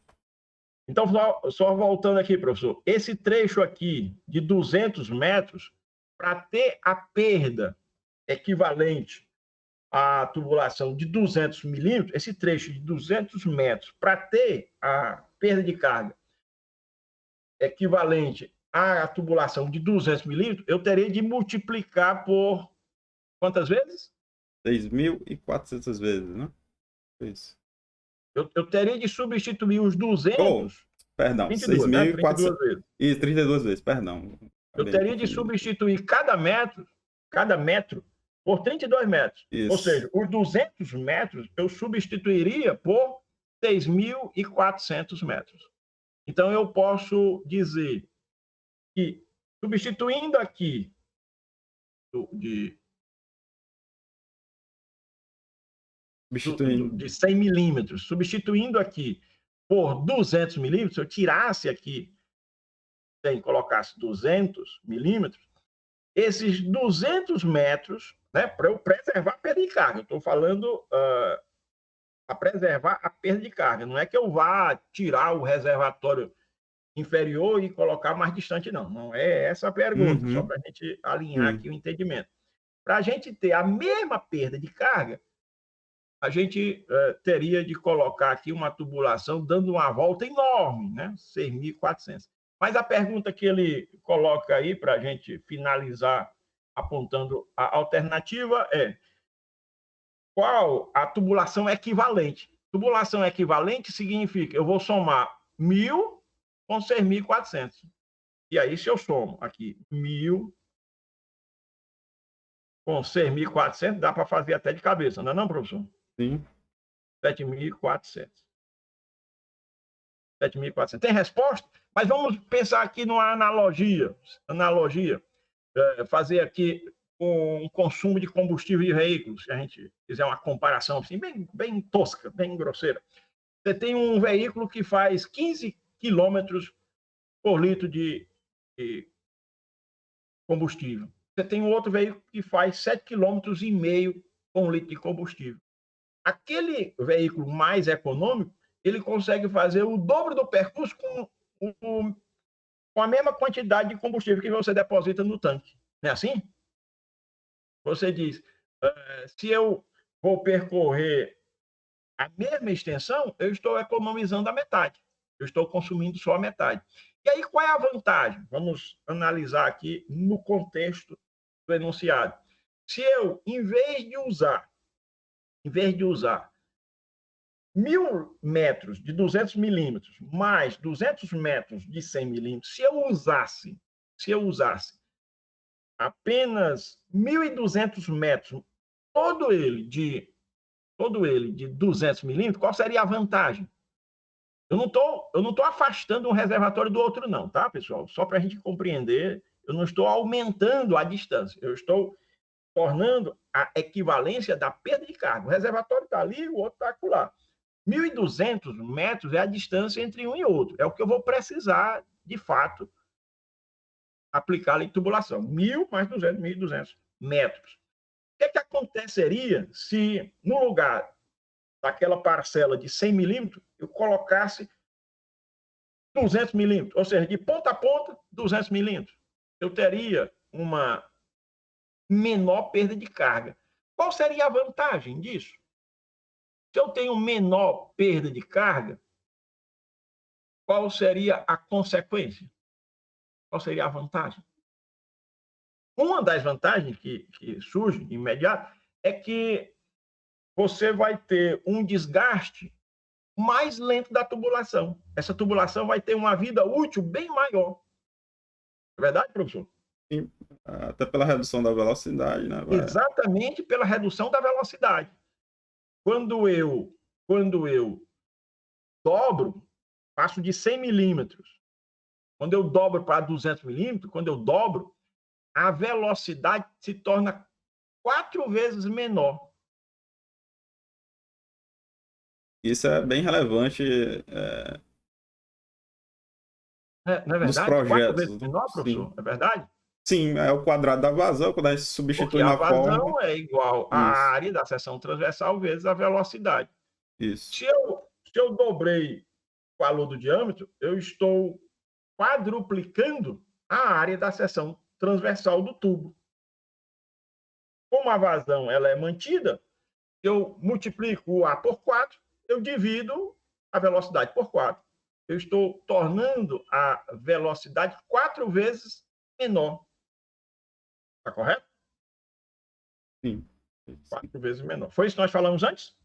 Então, só voltando aqui, professor, esse trecho aqui de 200 metros, para ter a perda equivalente à tubulação de 200 milímetros, esse trecho de 200 metros, para ter a perda de carga equivalente à tubulação de 200 milímetros, eu teria de multiplicar por quantas vezes? 6.400 vezes, né? Isso. Eu teria de substituir os Oh, 200, perdão, 22, né? 32 6.400 vezes. e 32 vezes, perdão. Eu Acabei de teria de confundir. substituir cada metro por 32 metros. Ou Isso. seja, os 200 metros eu substituiria por 6.400 metros. Então, eu posso dizer que, substituindo aqui Substituindo. de 100 milímetros, substituindo aqui por 200 milímetros, eu tirasse aqui, colocasse 200 milímetros, esses 200 metros, né, para eu preservar a perda de carga. Eu estou falando a preservar a perda de carga. Não é que eu vá tirar o reservatório inferior e colocar mais distante, não. Não é essa a pergunta, só Uhum, para a gente alinhar sim. aqui o entendimento. Para a gente ter a mesma perda de carga, a gente teria de colocar aqui uma tubulação dando uma volta enorme, né? 6.400. Mas a pergunta que ele coloca aí para a gente finalizar apontando a alternativa é: qual a tubulação equivalente? Tubulação equivalente significa eu vou somar 1.000 com 6.400. E aí, se eu somo aqui 1.000 com 6.400, dá para fazer até de cabeça, não é não, professor? Sim. 7.400. 7.400. Tem resposta? Mas vamos pensar aqui numa analogia. Fazer aqui um consumo de combustível de veículos, se a gente fizer uma comparação assim, bem tosca, bem grosseira. Você tem um veículo que faz 15 quilômetros por litro de combustível. Você tem um outro veículo que faz 7,5 quilômetros com 1 litro de combustível. Aquele veículo mais econômico, ele consegue fazer o dobro do percurso com a mesma quantidade de combustível que você deposita no tanque. Não é assim? Você diz, se eu vou percorrer a mesma extensão, eu estou economizando a metade. Eu estou consumindo só a metade. E aí, qual é a vantagem? Vamos analisar aqui no contexto do enunciado. Se eu, em vez de usar 1.000 metros de 200 milímetros mais 200 metros de 100 milímetros, se eu usasse apenas 1.200 metros, todo ele de 200 milímetros, qual seria a vantagem? Eu não estou afastando um reservatório do outro, não, tá, pessoal? Só para a gente compreender, eu não estou aumentando a distância, eu estou tornando a equivalência da perda de carga. O reservatório está ali, o outro está lá. 1.200 metros é a distância entre um e outro. É o que eu vou precisar, de fato, aplicar ali tubulação. 1.000 mais 200, 1.200 metros. O que aconteceria se, no lugar daquela parcela de 100 milímetros, eu colocasse 200 milímetros? Ou seja, de ponta a ponta, 200 milímetros. Eu teria uma menor perda de carga. Qual seria a vantagem disso? Se eu tenho menor perda de carga, qual seria a consequência? Qual seria a vantagem? Uma das vantagens que surge de imediato é que você vai ter um desgaste mais lento da tubulação. Essa tubulação vai ter uma vida útil bem maior. É verdade, professor? Sim, até pela redução da velocidade, né? Exatamente pela redução da velocidade. Quando eu dobro, passo de 100 milímetros. Quando eu dobro para 200 milímetros, quando eu dobro, a velocidade se torna 4 vezes menor. Isso é bem relevante Não é nos verdade? 4 projetos. vezes menor, Sim. professor? É verdade? Sim, é o quadrado da vazão, quando a gente Porque substitui a na fórmula. vazão é igual à Isso, área da seção transversal vezes a velocidade. isso. Se eu dobrei o valor do diâmetro, eu estou quadruplicando a área da seção transversal do tubo. Como a vazão ela é mantida, eu multiplico o A por 4, eu divido a velocidade por 4. Eu estou tornando a velocidade 4 vezes menor. Está correto? Sim. 4 vezes menor. Foi isso que nós falamos antes?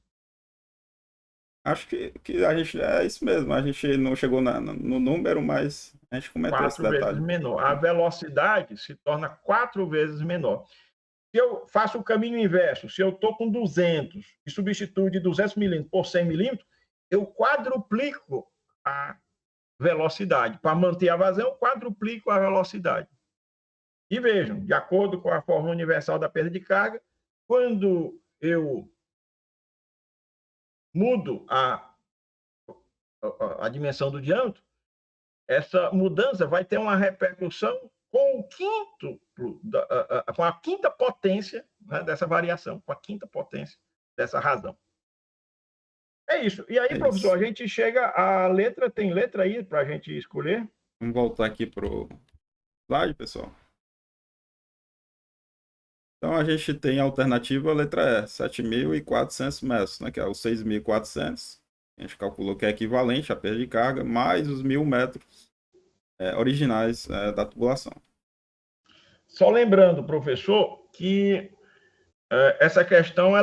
Acho que a gente é isso mesmo. A gente não chegou no número, mas a gente comentou esse 4 vezes detalhe. menor. A velocidade se torna 4 vezes menor. Se eu faço o caminho inverso, se eu estou com 200 e substituo de 200 milímetros por 100 milímetros, eu quadruplico a velocidade. Para manter a vazão, eu quadruplico a velocidade. E vejam, de acordo com a fórmula universal da perda de carga, quando eu mudo a dimensão do diâmetro, essa mudança vai ter uma repercussão com a quinta potência, né, dessa variação, com a quinta potência dessa razão. É isso. E aí, professor, a gente chega à letra, tem letra aí para a gente escolher? Vamos voltar aqui para o slide, pessoal. Então, a gente tem a alternativa letra E, 7.400 metros, né, que é os 6.400. A gente calculou que é equivalente à perda de carga, mais os 1.000 metros originais da tubulação. Só lembrando, professor, que essa questão,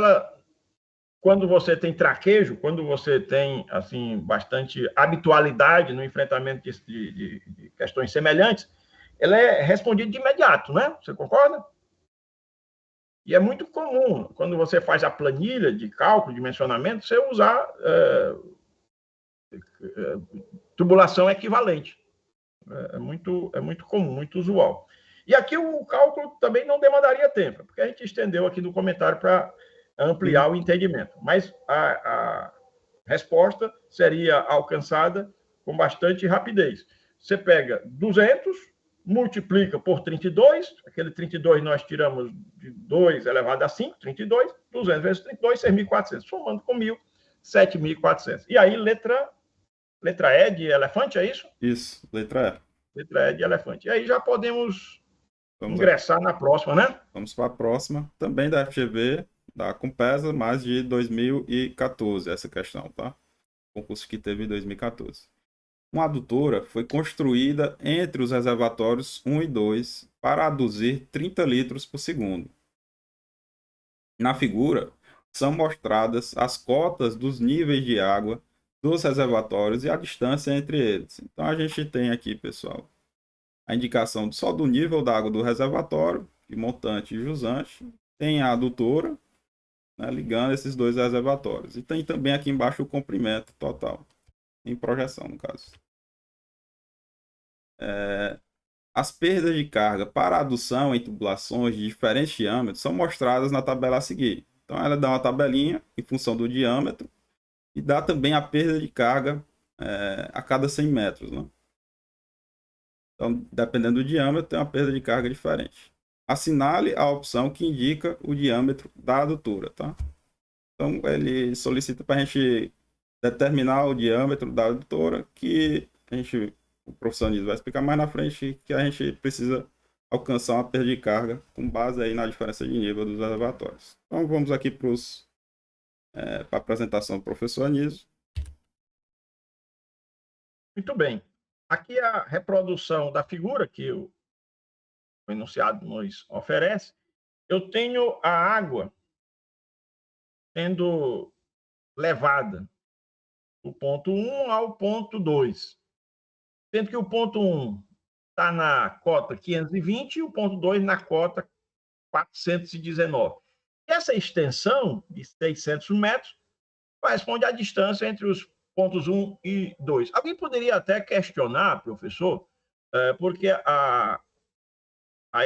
quando você tem traquejo, quando você tem assim bastante habitualidade no enfrentamento de questões semelhantes, ela é respondida de imediato, né? Você concorda? E é muito comum, quando você faz a planilha de cálculo, de dimensionamento, você usar tubulação equivalente. É muito comum, muito usual. E aqui o cálculo também não demandaria tempo, porque a gente estendeu aqui no comentário para ampliar o entendimento. Mas a resposta seria alcançada com bastante rapidez. Você pega 200, multiplica por 32, aquele 32 nós tiramos de 2 elevado a 5, 32, 200 vezes 32, 6.400, somando com 1.000, 7.400. E aí, letra E de elefante, é isso? Isso, letra E. Letra E de elefante. E aí já podemos Vamos ingressar na próxima, né? Vamos para a próxima, também da FGV, da Compesa, mas de 2014, essa questão, tá? Concurso que teve em 2014. Uma adutora foi construída entre os reservatórios 1 e 2 para aduzir 30 litros por segundo. Na figura, são mostradas as cotas dos níveis de água dos reservatórios e a distância entre eles. Então, a gente tem aqui, pessoal, a indicação só do nível da água do reservatório, de montante e jusante, tem a adutora, né, ligando esses dois reservatórios. E tem também aqui embaixo o comprimento total, em projeção, no caso. As perdas de carga para adução em tubulações de diferentes diâmetros são mostradas na tabela a seguir. Então, ela dá uma tabelinha em função do diâmetro e dá também a perda de carga a cada 100 metros. Né? Então, dependendo do diâmetro, tem uma perda de carga diferente. Assinale a opção que indica o diâmetro da adutora. Tá? Então, ele solicita para a gente determinar o diâmetro da adutora, que o professor Anísio vai explicar mais na frente, que a gente precisa alcançar uma perda de carga com base aí na diferença de nível dos reservatórios. Então, vamos aqui para a apresentação do professor Anísio. Muito bem. Aqui a reprodução da figura que o enunciado nos oferece. Eu tenho a água sendo levada do ponto 1 ao ponto 2, sendo que o ponto 1 está na cota 520 e o ponto 2 na cota 419. Essa extensão de 600 metros corresponde à distância entre os pontos 1 e 2. Alguém poderia até questionar, professor, porque a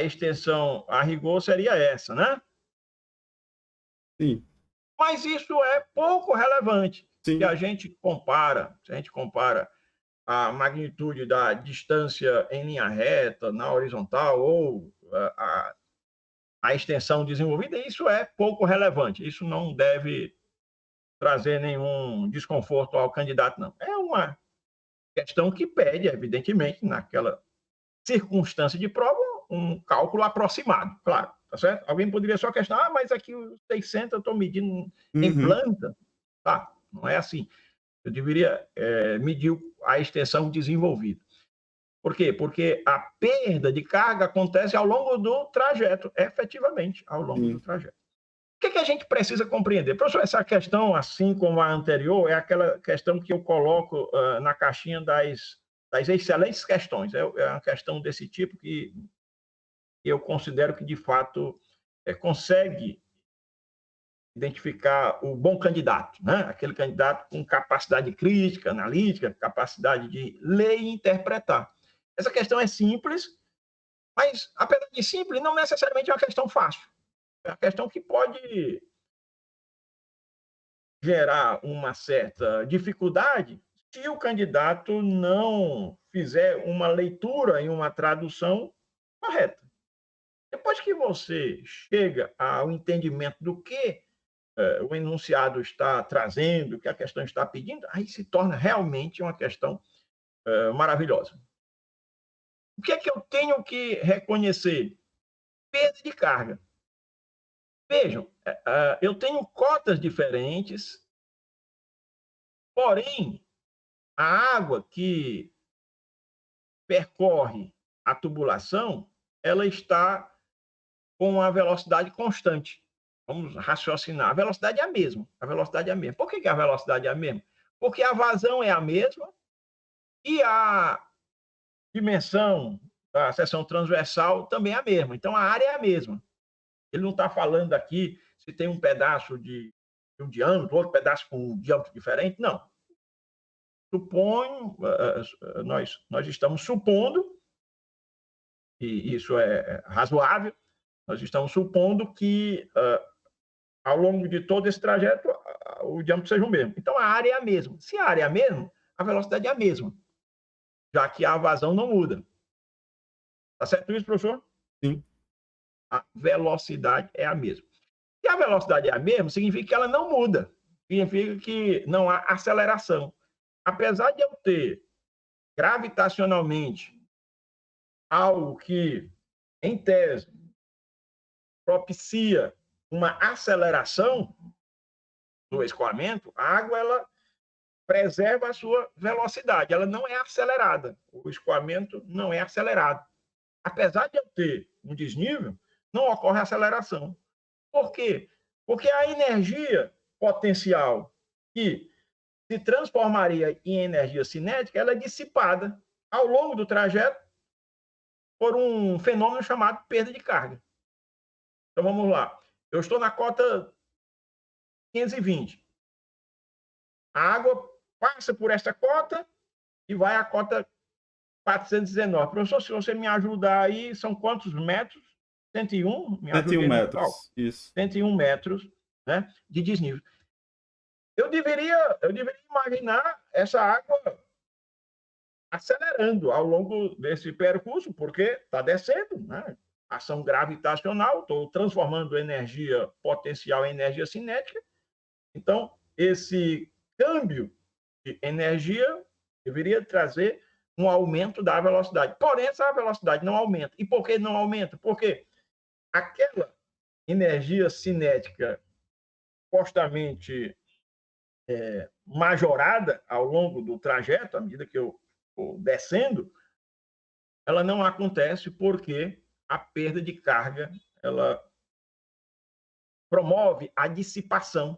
extensão a rigor seria essa, né? Sim. Mas isso é pouco relevante. Sim. Se a gente compara a magnitude da distância em linha reta, na horizontal, ou a extensão desenvolvida, isso é pouco relevante. Isso não deve trazer nenhum desconforto ao candidato, não. É uma questão que pede, evidentemente, naquela circunstância de prova, um cálculo aproximado, claro, tá certo? Alguém poderia só questionar, mas aqui os 600 eu estou medindo em planta. Tá, não é assim. Eu deveria medir a extensão desenvolvida. Por quê? Porque a perda de carga acontece ao longo do trajeto, efetivamente, ao longo do trajeto. O que a gente precisa compreender? Professor, essa questão, assim como a anterior, é aquela questão que eu coloco na caixinha das excelentes questões. É uma questão desse tipo que eu considero que, de fato, consegue identificar o bom candidato, né? Aquele candidato com capacidade crítica, analítica, capacidade de ler e interpretar. Essa questão é simples, mas, apesar de simples, não necessariamente é uma questão fácil. É uma questão que pode gerar uma certa dificuldade se o candidato não fizer uma leitura e uma tradução correta. Depois que você chega ao entendimento do que o enunciado está trazendo, o que a questão está pedindo, aí se torna realmente uma questão maravilhosa. O que é que eu tenho que reconhecer? Perda de carga. Vejam, eu tenho cotas diferentes, porém, a água que percorre a tubulação, ela está com uma velocidade constante. Vamos raciocinar. A velocidade é a mesma. A velocidade é a mesma. Por que a velocidade é a mesma? Porque a vazão é a mesma e a dimensão da seção transversal também é a mesma. Então, a área é a mesma. Ele não está falando aqui se tem um pedaço de um diâmetro, outro pedaço com um diâmetro diferente. Não. Suponho, nós estamos supondo, e isso é razoável, nós estamos supondo que, ao longo de todo esse trajeto, o diâmetro seja o mesmo. Então, a área é a mesma. Se a área é a mesma, a velocidade é a mesma, já que a vazão não muda. Está certo isso, professor? Sim. A velocidade é a mesma. Se a velocidade é a mesma, significa que ela não muda. Significa que não há aceleração. Apesar de eu ter gravitacionalmente algo que, em tese, propicia uma aceleração do escoamento, a água ela preserva a sua velocidade, ela não é acelerada. O escoamento não é acelerado. Apesar de eu ter um desnível, não ocorre aceleração. Por quê? Porque a energia potencial que se transformaria em energia cinética, ela é dissipada ao longo do trajeto por um fenômeno chamado perda de carga. Então vamos lá. Eu estou na cota 520. A água passa por essa cota e vai à cota 419. Professor, se você me ajudar aí, são quantos metros? 101? Me 101 ajude metros. Isso. 101 metros, né, de desnível. Eu deveria imaginar essa água acelerando ao longo desse percurso, porque está descendo, né? Ação gravitacional, estou transformando energia potencial em energia cinética. Então, esse câmbio de energia deveria trazer um aumento da velocidade. Porém, essa velocidade não aumenta. E por que não aumenta? Porque aquela energia cinética supostamente majorada ao longo do trajeto, à medida que eu vou descendo, ela não acontece porque a perda de carga ela promove a dissipação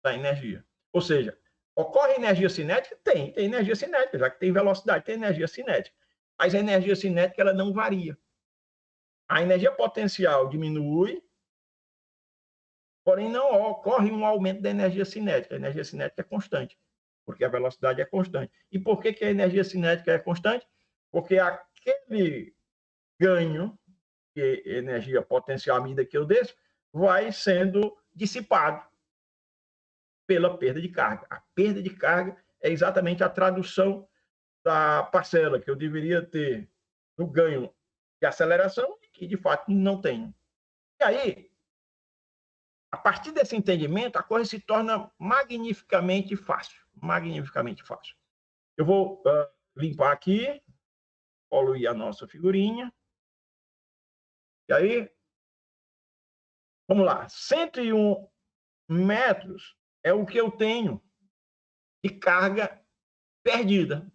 da energia. Ou seja, ocorre energia cinética? Tem energia cinética, já que tem velocidade, tem energia cinética. Mas a energia cinética ela não varia. A energia potencial diminui, porém não ocorre um aumento da energia cinética. A energia cinética é constante, porque a velocidade é constante. E por que a energia cinética é constante? Porque aquele ganho de energia potencial à medida que eu desço vai sendo dissipado pela perda de carga. A perda de carga é exatamente a tradução da parcela que eu deveria ter no ganho de aceleração e que, de fato, não tenho. E aí, a partir desse entendimento, a coisa se torna magnificamente fácil. Magnificamente fácil. Eu vou limpar aqui, poluir a nossa figurinha. E aí, vamos lá. 101 metros é o que eu tenho de carga perdida.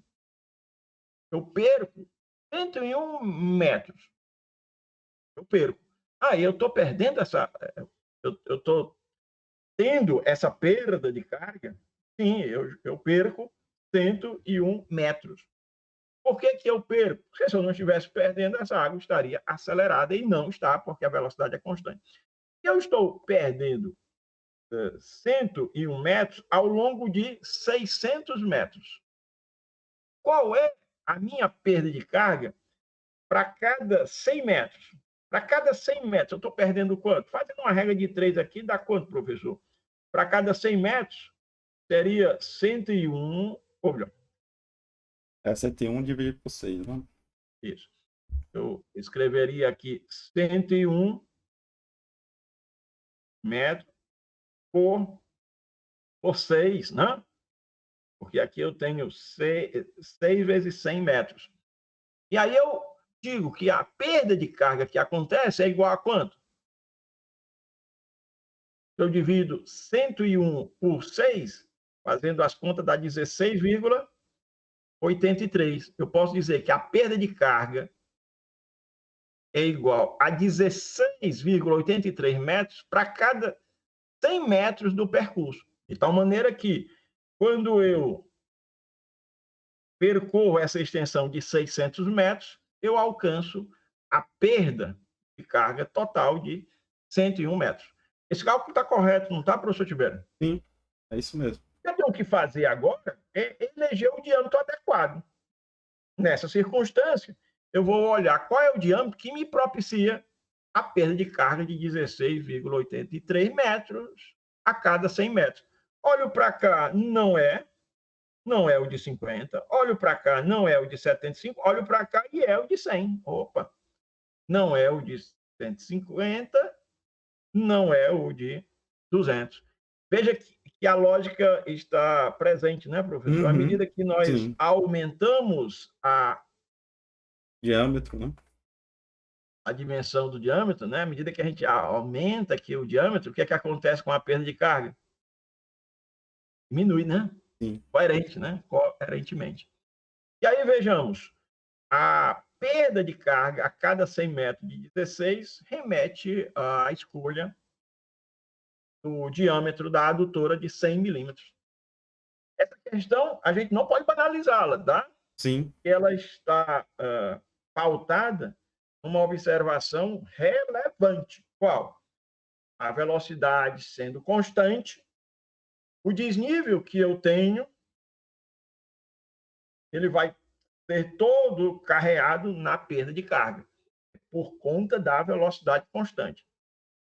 Eu perco 101 metros. Eu perco. Aí eu estou perdendo essa. Eu estou tendo essa perda de carga. Sim, eu perco 101 metros. Por que eu perco? Porque se eu não estivesse perdendo, essa água estaria acelerada e não está, porque a velocidade é constante. Eu estou perdendo 101 metros ao longo de 600 metros. Qual é a minha perda de carga para cada 100 metros? Para cada 100 metros, eu estou perdendo quanto? Fazendo uma regra de 3 aqui, dá quanto, professor? Para cada 100 metros, seria 101... Ou melhor, É 101 dividido por 6, né? isso. Eu escreveria aqui 101 metros por 6, né? Porque aqui eu tenho 6 vezes 100 metros. E aí eu digo que a perda de carga que acontece é igual a quanto? Eu divido 101 por 6, fazendo as contas dá 16,83. Eu posso dizer que a perda de carga é igual a 16,83 metros para cada 100 metros do percurso. De tal maneira que, quando eu percorro essa extensão de 600 metros, eu alcanço a perda de carga total de 101 metros. Esse cálculo está correto, não está, professor Tibério? Sim, é isso mesmo. O que eu tenho que fazer agora é eleger o diâmetro adequado. Nessa circunstância, eu vou olhar qual é o diâmetro que me propicia a perda de carga de 16,83 metros a cada 100 metros. Olho para cá, não é o de 50. Olho para cá, não é o de 75. Olho para cá e é o de 100. Opa, não é o de 150, não é o de 200. Veja que a lógica está presente, né, professor? À medida que nós Sim. aumentamos a Diâmetro, né? A dimensão do diâmetro, né? À medida que a gente aumenta aqui o diâmetro, o que é que acontece com a perda de carga? Diminui, né? Sim. Coerente, né? Coerentemente. E aí, vejamos, a perda de carga a cada 100 metros de 16 remete à escolha do diâmetro da adutora de 100 milímetros. Essa questão, a gente não pode banalizá-la, tá? Sim. Ela está pautada numa observação relevante. Qual? A velocidade sendo constante, o desnível que eu tenho, ele vai ser todo carreado na perda de carga, por conta da velocidade constante.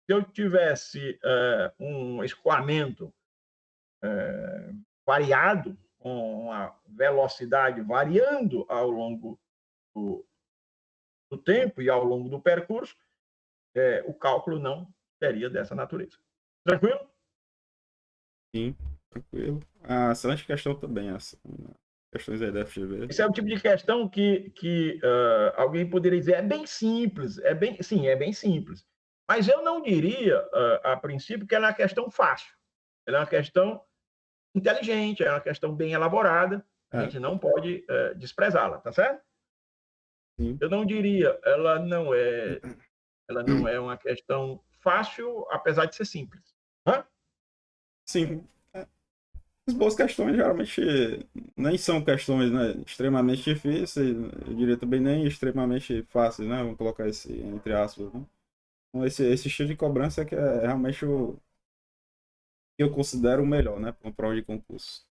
Se eu tivesse um escoamento variado, com a velocidade variando ao longo do tempo e ao longo do percurso, o cálculo não seria dessa natureza. Tranquilo? Sim, tranquilo. Ah, excelente questão também, essa. Questões aí da FGV. Esse é o tipo de questão que alguém poderia dizer, é bem simples, sim, é bem simples. Mas eu não diria, a princípio, que ela é uma questão fácil. Ela é uma questão inteligente, é uma questão bem elaborada, a gente não pode desprezá-la, tá certo? Sim. Eu não diria, ela não é uma questão fácil, apesar de ser simples. Hã? Sim. As boas questões geralmente nem são questões, né, extremamente difíceis, eu diria também nem extremamente fáceis, né? Vamos colocar esse entre aspas, né? Então, esse estilo de cobrança é que é realmente o que eu considero o melhor, né, para uma prova de concurso.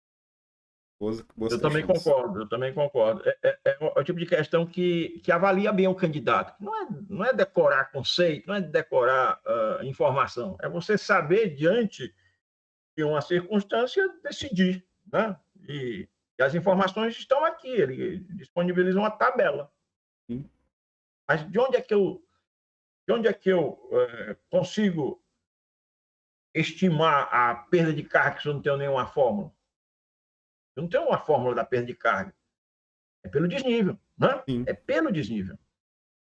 Boas Eu também questões. concordo, eu também concordo. É o tipo de questão que avalia bem o candidato. Não é decorar conceito, não é decorar informação. É você saber, diante de uma circunstância, decidir. Né? E as informações estão aqui, ele disponibiliza uma tabela. Sim. Mas de onde é que eu consigo estimar a perda de carga se eu não tenho nenhuma fórmula? Eu não tenho uma fórmula da perda de carga. É pelo desnível, né? Sim. É pelo desnível.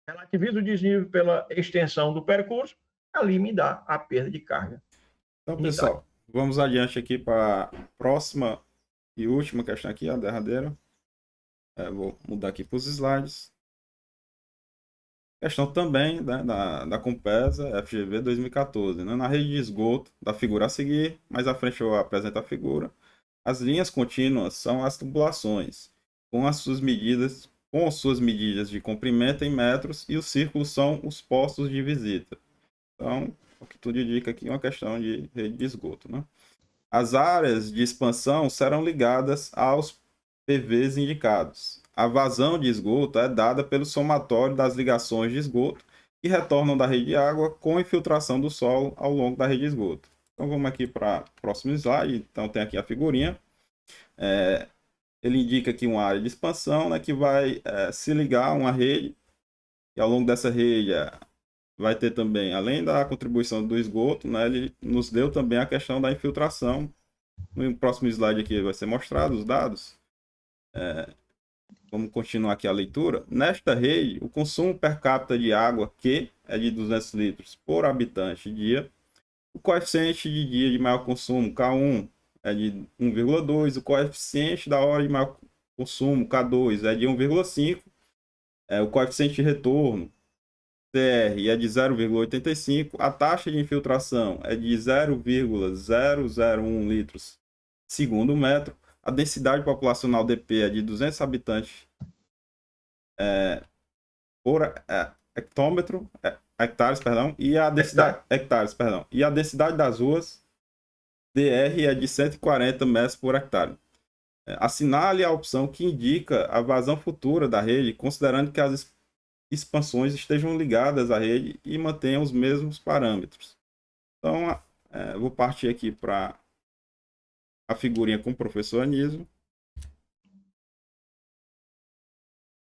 Relativizo o desnível pela extensão do percurso, ali me dá a perda de carga. Então, Unidade. pessoal, vamos adiante aqui para a próxima e última questão aqui, a derradeira. Vou mudar aqui para os slides. Questão também, né, da Compesa FGV 2014. Né? Na rede de esgoto, da figura a seguir, mais à frente eu apresento a figura. As linhas contínuas são as tubulações, com suas medidas de comprimento em metros, e os círculos são os postos de visita. Então, o que tudo indica aqui é uma questão de rede de esgoto. Né? As áreas de expansão serão ligadas aos PVs indicados. A vazão de esgoto é dada pelo somatório das ligações de esgoto que retornam da rede de água com infiltração do solo ao longo da rede de esgoto. Então vamos aqui para o próximo slide. Então tem aqui a figurinha. Ele indica aqui uma área de expansão, né, que vai se ligar a uma rede, e ao longo dessa rede vai ter também, além da contribuição do esgoto, né, ele nos deu também a questão da infiltração. No próximo slide aqui vai ser mostrado os dados. Vamos continuar aqui a leitura. Nesta rede, o consumo per capita de água, que é de 200 litros por habitante dia, o coeficiente de dia de maior consumo, K1, é de 1,2, o coeficiente da hora de maior consumo, K2, é de 1,5, o coeficiente de retorno, CR, é de 0,85, a taxa de infiltração é de 0,001 litros segundo metro, a densidade populacional DP é de 200 habitantes por hectômetro, hectares, perdão, e a densidade hectares, perdão, e a densidade das ruas DR é de 140 metros por hectare. Assinale a opção que indica a vazão futura da rede, considerando que as expansões estejam ligadas à rede e mantenham os mesmos parâmetros. Então, vou partir aqui para a figurinha com o professor Anísio.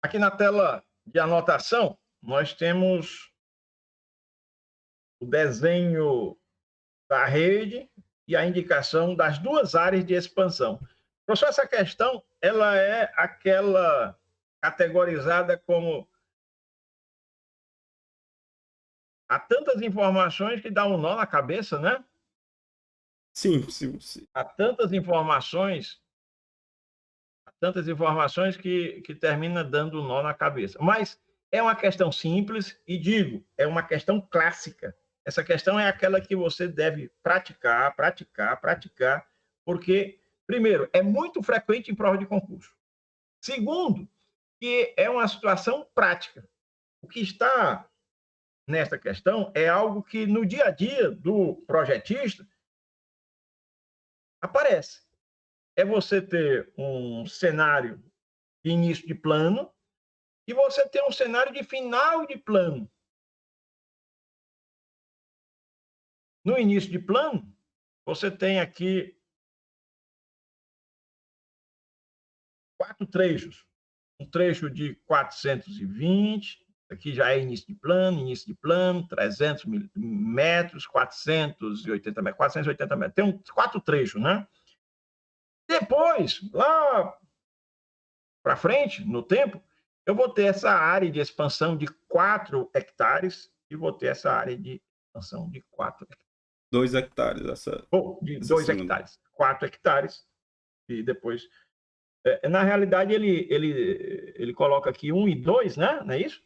Aqui na tela de anotação, nós temos o desenho da rede e a indicação das duas áreas de expansão. Professor, essa questão ela é aquela categorizada como há tantas informações que dá um nó na cabeça, né? Sim. Há tantas informações que termina dando um nó na cabeça. Mas é uma questão simples e, digo, é uma questão clássica. Essa questão é aquela que você deve praticar, porque, primeiro, é muito frequente em prova de concurso. Segundo, que é uma situação prática. O que está nesta questão é algo que no dia a dia do projetista aparece. É você ter um cenário de início de plano e você ter um cenário de final de plano. No início de plano, você tem aqui 4 trechos. Um trecho de 420, aqui já é início de plano, 300 metros, 480 metros, 480 metros. Tem 4 trechos, né? Depois, lá para frente, no tempo, eu vou ter essa área de expansão de 4 hectares e vou ter essa área de expansão de 4 hectares. 2 hectares, de 2 hectares. 4 hectares e depois... na realidade, ele coloca aqui 1 e 2, né? Não é isso?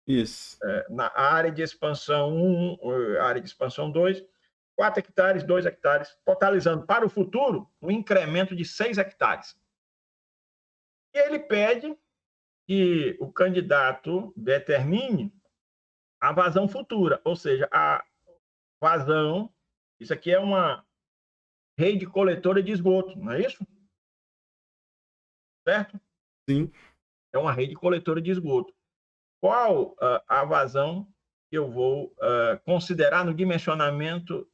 Isso. Na área de expansão 1, área de expansão 2, 4 hectares, 2 hectares, totalizando para o futuro um incremento de 6 hectares. E ele pede que o candidato determine a vazão futura, ou seja, a vazão, isso aqui é uma rede coletora de esgoto, não é isso? Certo? Sim. É uma rede coletora de esgoto. Qual a vazão que eu vou considerar no dimensionamento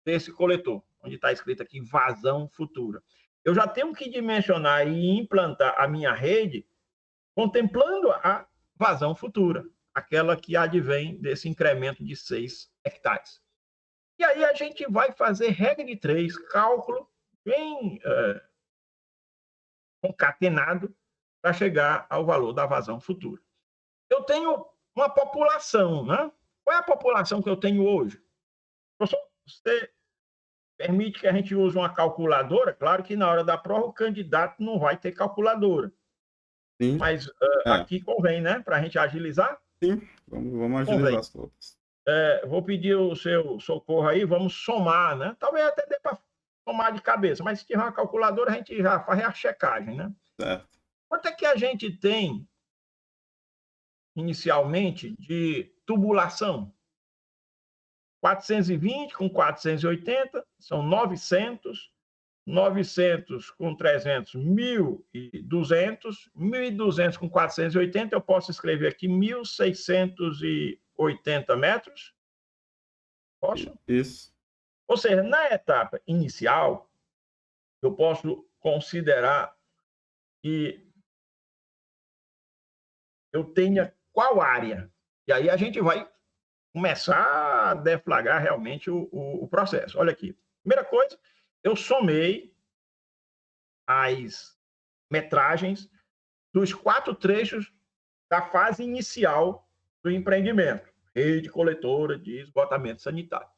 desse coletor? Onde está escrito aqui vazão futura. Eu já tenho que dimensionar e implantar a minha rede contemplando a vazão futura, aquela que advém desse incremento de 6 hectares. E aí a gente vai fazer regra de 3, cálculo bem concatenado para chegar ao valor da vazão futura. Eu tenho uma população, né? Qual é a população que eu tenho hoje? Professor, você permite que a gente use uma calculadora? Claro que na hora da prova o candidato não vai ter calculadora. Sim. Mas aqui convém, né? Para a gente agilizar. Sim, vamos agilizar as contas. Vou pedir o seu socorro aí, vamos somar, né? Talvez até dê para somar de cabeça, mas se tiver uma calculadora, a gente já faz a checagem, né? Certo. Quanto é que a gente tem inicialmente de tubulação? 420 com 480 são 900, 900 com 300, 1.200, 1.200 com 480, eu posso escrever aqui 1.680 metros. Posso? Isso. Ou seja, na etapa inicial, eu posso considerar que eu tenha qual área. E aí a gente vai começar a deflagrar realmente o processo. Olha aqui. Primeira coisa, eu somei as metragens dos 4 trechos da fase inicial do empreendimento, rede coletora de esgotamento sanitário.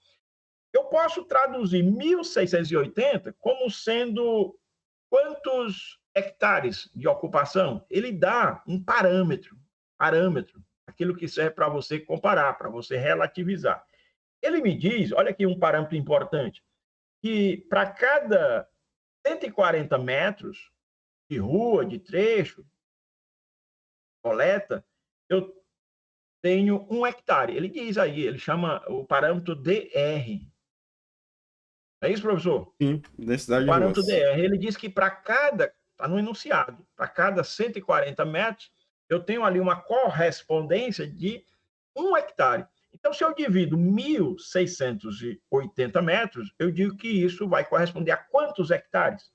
Eu posso traduzir 1.680 como sendo quantos hectares de ocupação? Ele dá um parâmetro, aquilo que serve para você comparar, para você relativizar. Ele me diz, olha aqui um parâmetro importante, que para cada 140 metros de rua, de trecho, coleta, eu tenho 1 hectare. Ele diz aí, ele chama o parâmetro DR. É isso, professor? Sim, densidade o de parâmetro ruas. DR. Ele diz que para cada, está no enunciado, para cada 140 metros, eu tenho ali uma correspondência de 1 hectare. Então, se eu divido 1.680 metros, eu digo que isso vai corresponder a quantos hectares?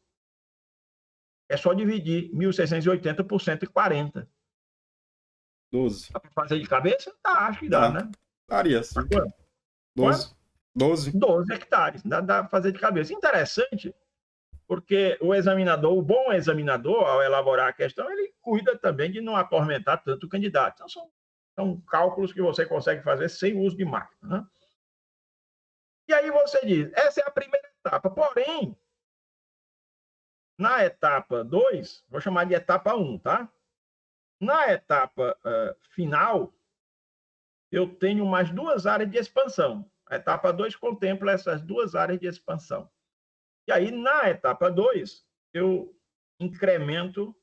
É só dividir 1.680 por 140. 12. Dá para fazer de cabeça? Tá, acho que dá, né? Daria, sim. Quanto? 12. 12. 12 hectares. Dá para fazer de cabeça. Interessante, porque o bom examinador, ao elaborar a questão, ele cuida também de não atormentar tanto o candidato. Então, são cálculos que você consegue fazer sem uso de máquina, né? E aí você diz, essa é a primeira etapa. Porém, na etapa 2, vou chamar de etapa 1, tá? Na etapa final, eu tenho mais 2 áreas de expansão. A etapa 2 contempla essas duas áreas de expansão. E aí, na etapa 2, eu incremento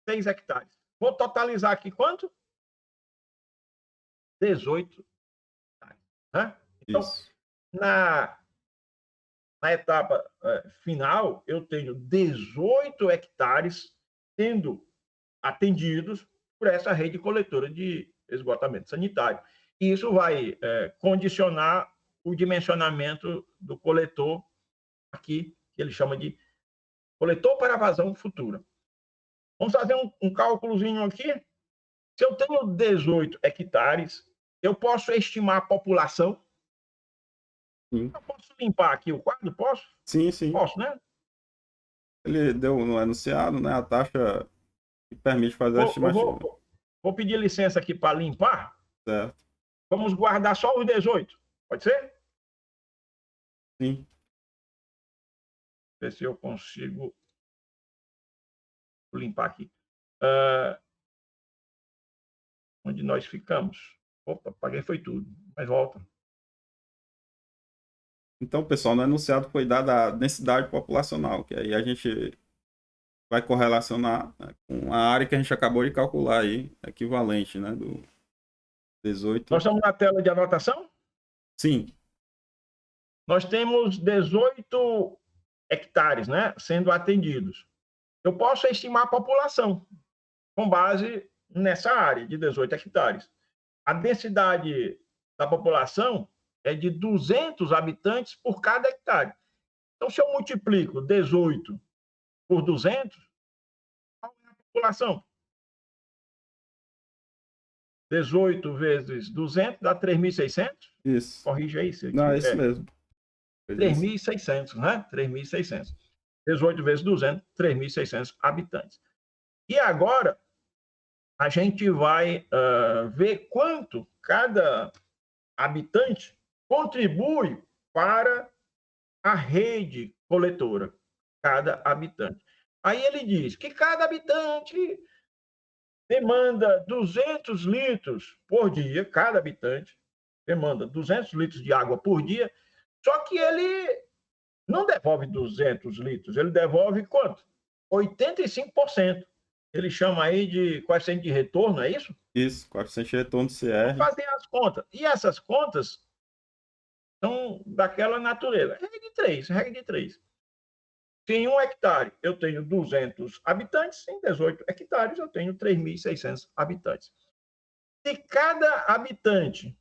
6 hectares. Vou totalizar aqui quanto? 18 hectares. Né? Então, Isso. na etapa final, eu tenho 18 hectares sendo atendidos por essa rede coletora de esgotamento sanitário. E isso vai condicionar o dimensionamento do coletor aqui, que ele chama de coletor para vazão futura. Vamos fazer um cálculozinho aqui. Se eu tenho 18 hectares, eu posso estimar a população. Sim. Eu posso limpar aqui o quadro? Posso? Sim, sim. Posso, né? Ele deu no enunciado, né, a taxa que permite fazer a estimativa. Vou pedir licença aqui para limpar. Certo. Vamos guardar só os 18. Pode ser? Sim. Ver se eu consigo limpar aqui. Onde nós ficamos? Opa, paguei foi tudo. Mas volta. Então, pessoal, no enunciado foi dada a densidade populacional, que aí a gente vai correlacionar, né, com a área que a gente acabou de calcular aí, equivalente, né, do 18. Nós estamos na tela de anotação? Sim. Nós temos 18 hectares, né, sendo atendidos. Eu posso estimar a população com base nessa área de 18 hectares. A densidade da população é de 200 habitantes por cada hectare. Então, se eu multiplico 18 por 200, qual é a população? 18 vezes 200 dá 3.600? Isso. Corrige aí. Não, é isso mesmo. 3.600, né? 3.600. 18 vezes 200, 3.600 habitantes. E agora, a gente vai ver quanto cada habitante contribui para a rede coletora, cada habitante. Aí ele diz que cada habitante demanda 200 litros por dia, cada habitante demanda 200 litros de água por dia, só que ele não devolve 200 litros, ele devolve quanto? 85%. Ele chama aí de coeficiente de retorno, é isso? Isso, coeficiente de retorno do Vamos CR. fazer as contas. E essas contas são daquela natureza. Regra de 3, regra de 3. Se em 1 hectare eu tenho 200 habitantes, em 18 hectares eu tenho 3.600 habitantes. Se cada habitante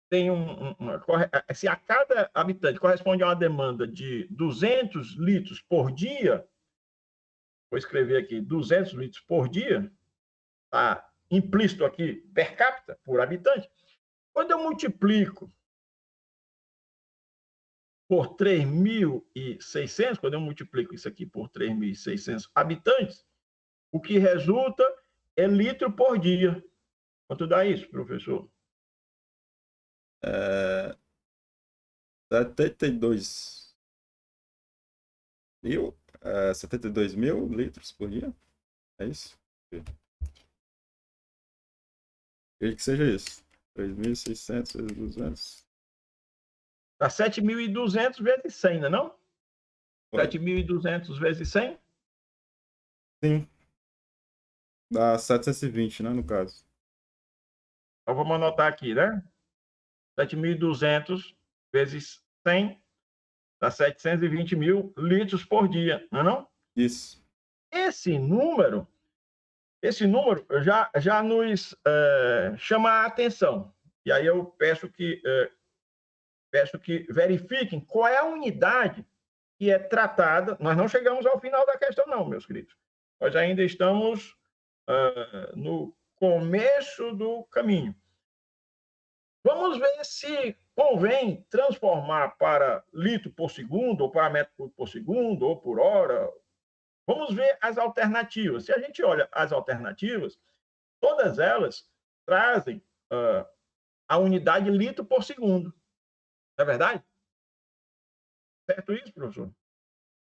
tem se a cada habitante corresponde a uma demanda de 200 litros por dia, vou escrever aqui 200 litros por dia, está implícito aqui per capita, por habitante. Quando eu multiplico por 3.600, quando eu multiplico isso aqui por 3.600 habitantes, o que resulta é litro por dia. Quanto dá isso, professor? 72 mil, 72 mil litros por dia. É isso? Acredito que seja isso. 3.600 vezes 200. Dá 7.200 vezes 100, não é não? 7.200 vezes 100? Sim. Dá 720, né, no caso. Então, vamos anotar aqui, né? 7.200 vezes 100 dá 720 mil litros por dia, não é não? Isso. Esse número já nos chama a atenção. E aí eu peço que verifiquem qual é a unidade que é tratada. Nós não chegamos ao final da questão, não, meus queridos. Nós ainda estamos no começo do caminho. Vamos ver se convém transformar para litro por segundo, ou para metro por segundo, ou por hora. Vamos ver as alternativas. Se a gente olha as alternativas, todas elas trazem a unidade litro por segundo. Não é verdade? Certo isso, professor?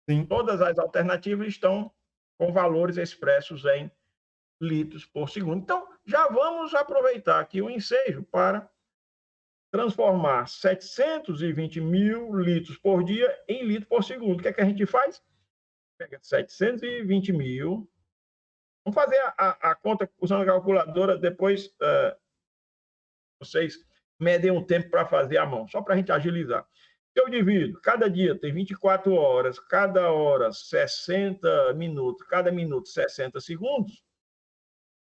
Sim. Todas as alternativas estão com valores expressos em litros por segundo. Então, já vamos aproveitar aqui o ensejo para transformar 720 mil litros por dia em litro por segundo. O que é que a gente faz? Pega 720 mil. Vamos fazer a conta usando a calculadora, depois vocês medem um tempo para fazer à mão, só para a gente agilizar. Eu divido, cada dia tem 24 horas, cada hora 60 minutos, cada minuto 60 segundos.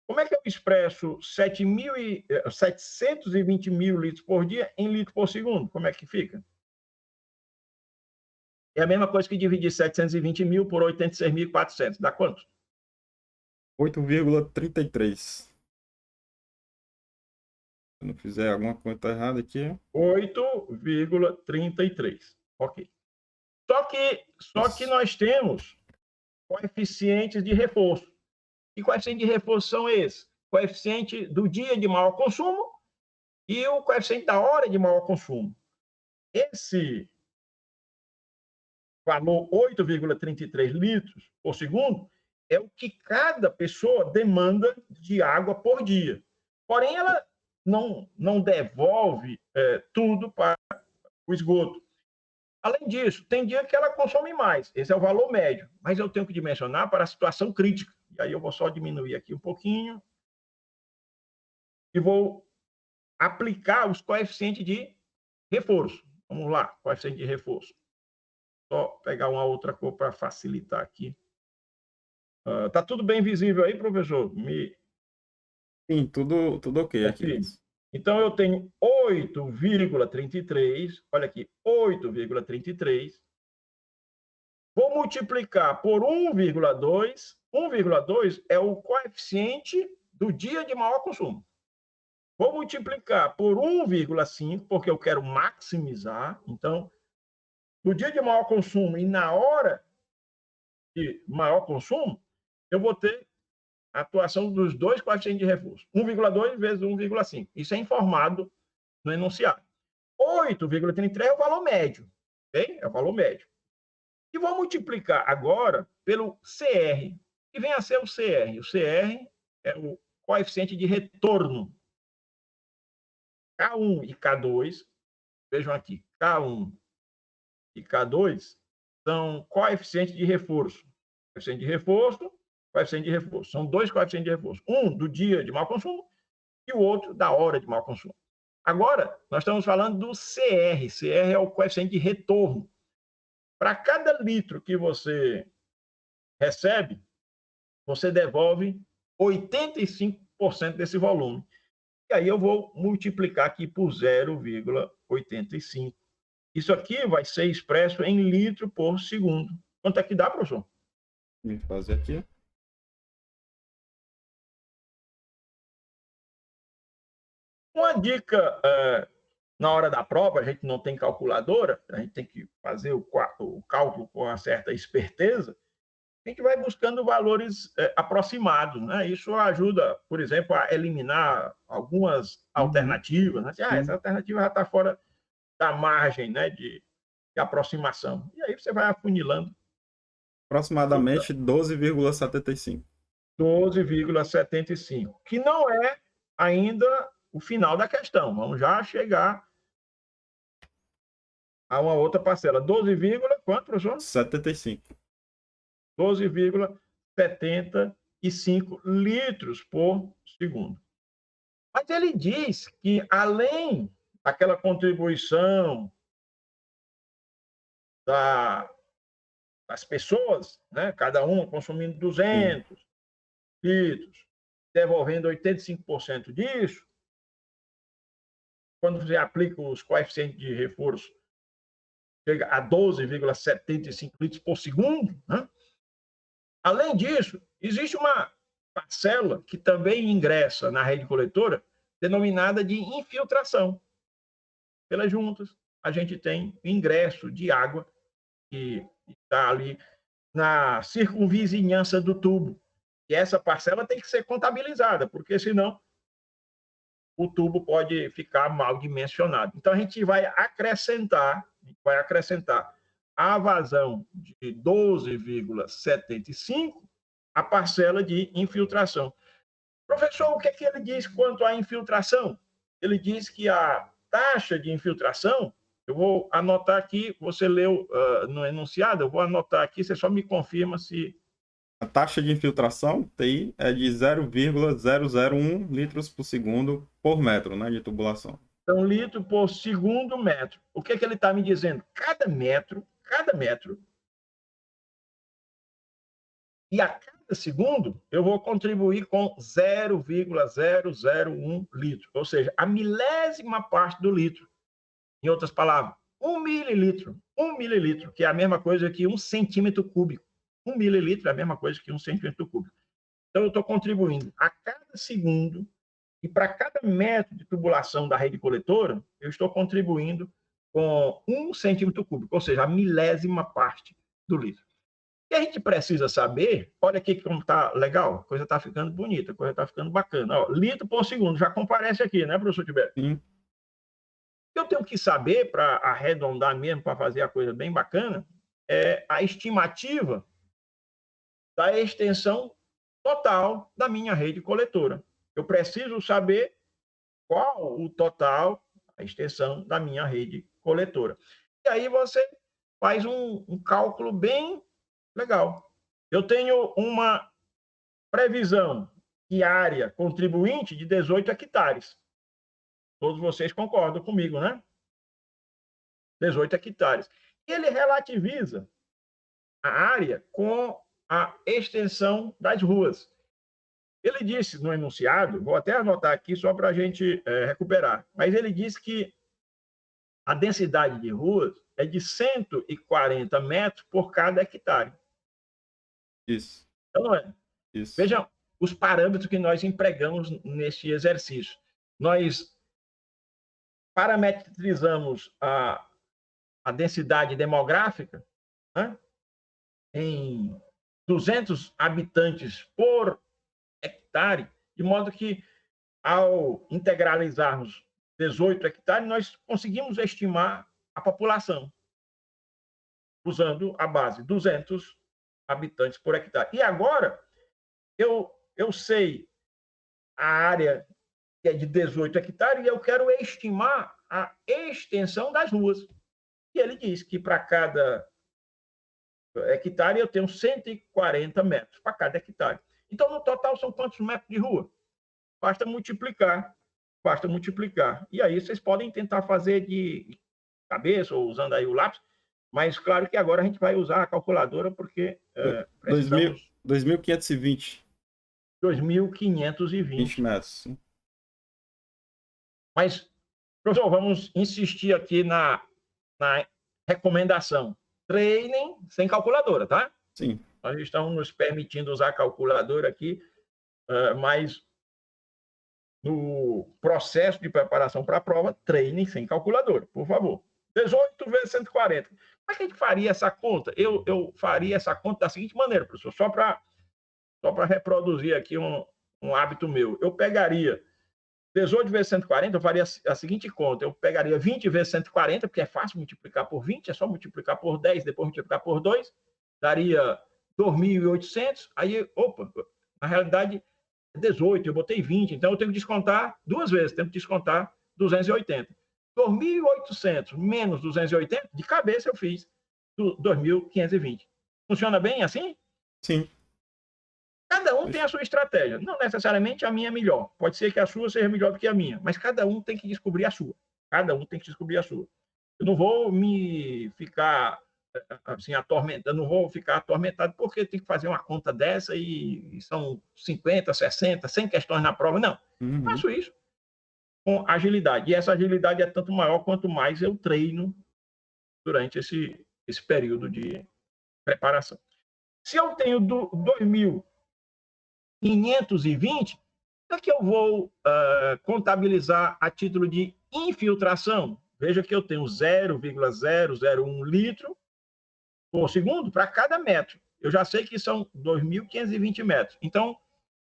Como é que eu expresso 720 mil litros por dia em litro por segundo? Como é que fica? É a mesma coisa que dividir 720 mil por 86.400. Dá quanto? 8,33. Se eu não fizer alguma conta errada aqui. 8,33. Ok. Só que nós temos coeficientes de reforço. E coeficiente de reforço são esses? Coeficiente do dia de maior consumo e o coeficiente da hora de maior consumo. Esse valor 8,33 litros por segundo é o que cada pessoa demanda de água por dia. Porém, ela não devolve tudo para o esgoto. Além disso, tem dia que ela consome mais. Esse é o valor médio. Mas eu tenho que dimensionar para a situação crítica. E aí eu vou só diminuir aqui um pouquinho. E vou aplicar os coeficientes de reforço. Vamos lá, coeficiente de reforço. Só pegar uma outra cor para facilitar aqui. Tá tudo bem visível aí, professor? Sim, tudo ok aqui. Então, eu tenho 8,33. Olha aqui, 8,33. Vou multiplicar por 1,2. 1,2 é o coeficiente do dia de maior consumo. Vou multiplicar por 1,5, porque eu quero maximizar. Então, no dia de maior consumo e na hora de maior consumo, eu vou ter a atuação dos dois coeficientes de reforço. 1,2 vezes 1,5. Isso é informado no enunciado. 8,33 é o valor médio. Okay? É o valor médio. E vou multiplicar agora pelo CR. Que vem a ser o CR? O CR é o coeficiente de retorno. K1 e K2, vejam aqui, K1 e K2 são coeficientes de reforço. Coeficiente de reforço, coeficiente de reforço. São dois coeficientes de reforço. Um do dia de mau consumo e o outro da hora de mau consumo. Agora, nós estamos falando do CR. CR é o coeficiente de retorno. Para cada litro que você recebe, você devolve 85% desse volume. E aí eu vou multiplicar aqui por 0,85. Isso aqui vai ser expresso em litro por segundo. Quanto é que dá, professor? Vou fazer aqui. Uma dica, na hora da prova, a gente não tem calculadora, a gente tem que fazer o cálculo com uma certa esperteza, a gente vai buscando valores aproximados, né? Isso ajuda, por exemplo, a eliminar algumas alternativas, né? Essa alternativa já está fora da margem, né, de aproximação. E aí você vai afunilando. Aproximadamente 12,75. 12,75, que não é ainda o final da questão. Vamos já chegar a uma outra parcela. 12, quanto, professor? 75. 12,75 litros por segundo. Mas ele diz que, além daquela contribuição das pessoas, né, cada uma consumindo 200 litros, devolvendo 85% disso, quando você aplica os coeficientes de reforço, chega a 12,75 litros por segundo, né? Além disso, existe uma parcela que também ingressa na rede coletora, denominada de infiltração. Pelas juntas, a gente tem ingresso de água que está ali na circunvizinhança do tubo. E essa parcela tem que ser contabilizada, porque senão o tubo pode ficar mal dimensionado. Então, a gente vai acrescentar a vazão de 12,75 a parcela de infiltração. Professor, o que é que ele diz quanto à infiltração? Ele diz que a taxa de infiltração, eu vou anotar aqui, você leu no enunciado, eu vou anotar aqui, você só me confirma se... A taxa de infiltração, TI, é de 0,001 litros por segundo por metro, né, de tubulação. Então, litro por segundo metro. O que é que ele está me dizendo? Cada metro, e a cada segundo, eu vou contribuir com 0,001 litro, ou seja, a milésima parte do litro. Em outras palavras, 1 mililitro, que é a mesma coisa que 1 centímetro cúbico. 1 mililitro é a mesma coisa que 1 centímetro cúbico. Então, eu estou contribuindo a cada segundo e para cada metro de tubulação da rede coletora, eu estou contribuindo com 1 centímetro cúbico, ou seja, a milésima parte do litro. E a gente precisa saber, olha aqui como está legal, a coisa está ficando bonita, a coisa está ficando bacana. Ó, litro por segundo, já comparece aqui, né, professor Tibério? Sim. Eu tenho que saber, para arredondar mesmo, para fazer a coisa bem bacana, é a estimativa da extensão total da minha rede coletora. Eu preciso saber qual o total, a extensão da minha rede coletora. E aí você faz um cálculo bem legal. Eu tenho uma previsão de área contribuinte de 18 hectares. Todos vocês concordam comigo, né? 18 hectares. E ele relativiza a área com a extensão das ruas. Ele disse no enunciado, vou até anotar aqui só para a gente recuperar, mas ele disse que a densidade de ruas é de 140 metros por cada hectare. Isso. Então, não é? Isso. Vejam os parâmetros que nós empregamos neste exercício. Nós parametrizamos a densidade demográfica, né, em 200 habitantes por hectare, de modo que, ao integralizarmos 18 hectares, nós conseguimos estimar a população, usando a base 200 habitantes por hectare. E agora, eu sei a área que é de 18 hectares e eu quero estimar a extensão das ruas. E ele diz que para cada hectare eu tenho 140 metros para cada hectare. Então, no total, são quantos metros de rua? Basta multiplicar. Basta multiplicar. E aí vocês podem tentar fazer de cabeça ou usando aí o lápis, mas claro que agora a gente vai usar a calculadora porque precisamos... 2.520. 2.520 metros. Mas, professor, vamos insistir aqui na recomendação. Treinem sem calculadora, tá? Sim. Nós estamos nos permitindo usar a calculadora aqui, mas no processo de preparação para a prova, treinem sem calculadora, por favor. 18 vezes 140. Como é que a gente faria essa conta? Eu faria essa conta da seguinte maneira, professor, só para reproduzir aqui um hábito meu. Eu pegaria 18 vezes 140, eu faria a seguinte conta. Eu pegaria 20 vezes 140, porque é fácil multiplicar por 20, é só multiplicar por 10, depois multiplicar por 2, daria 2.800. Aí, opa, na realidade, 18, eu botei 20, então eu tenho que descontar duas vezes, tenho que descontar 280. 2.800 menos 280, de cabeça eu fiz 2.520. Funciona bem assim? Sim. Cada um tem a sua estratégia. Não necessariamente a minha é melhor. Pode ser que a sua seja melhor do que a minha, mas cada um tem que descobrir a sua. Cada um tem que descobrir a sua. Eu não vou me ficar assim atormentado, não vou ficar atormentado porque tem que fazer uma conta dessa e são 50, 60, 100 questões na prova. Não. Faço isso com agilidade. E essa agilidade é tanto maior quanto mais eu treino durante esse período de preparação. Se eu tenho 2.520, é que eu vou contabilizar a título de infiltração. Veja que eu tenho 0,001 litro por segundo para cada metro. Eu já sei que são 2.520 metros. Então,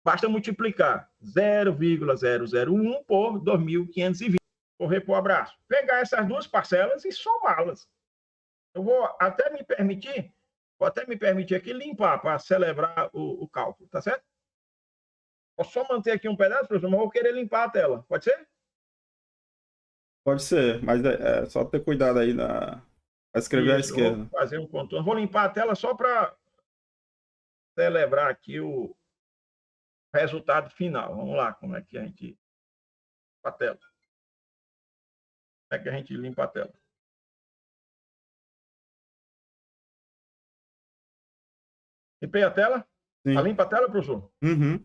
basta multiplicar 0,001 por 2.520. Correr para o abraço. Pegar essas duas parcelas e somá-las. Eu vou até me permitir aqui limpar para celebrar o cálculo, tá certo? Posso só manter aqui um pedaço, professor, mas eu vou querer limpar a tela. Pode ser? Pode ser, mas é só ter cuidado aí na escrever à Isso, eu vou esquerda. fazer um contorno. Vou limpar a tela só para celebrar aqui o resultado final. Vamos lá, como é que a gente limpa a tela. Como é que a gente limpa a tela? Limpei a tela? Tá Sim. limpa a tela, professor? Uhum.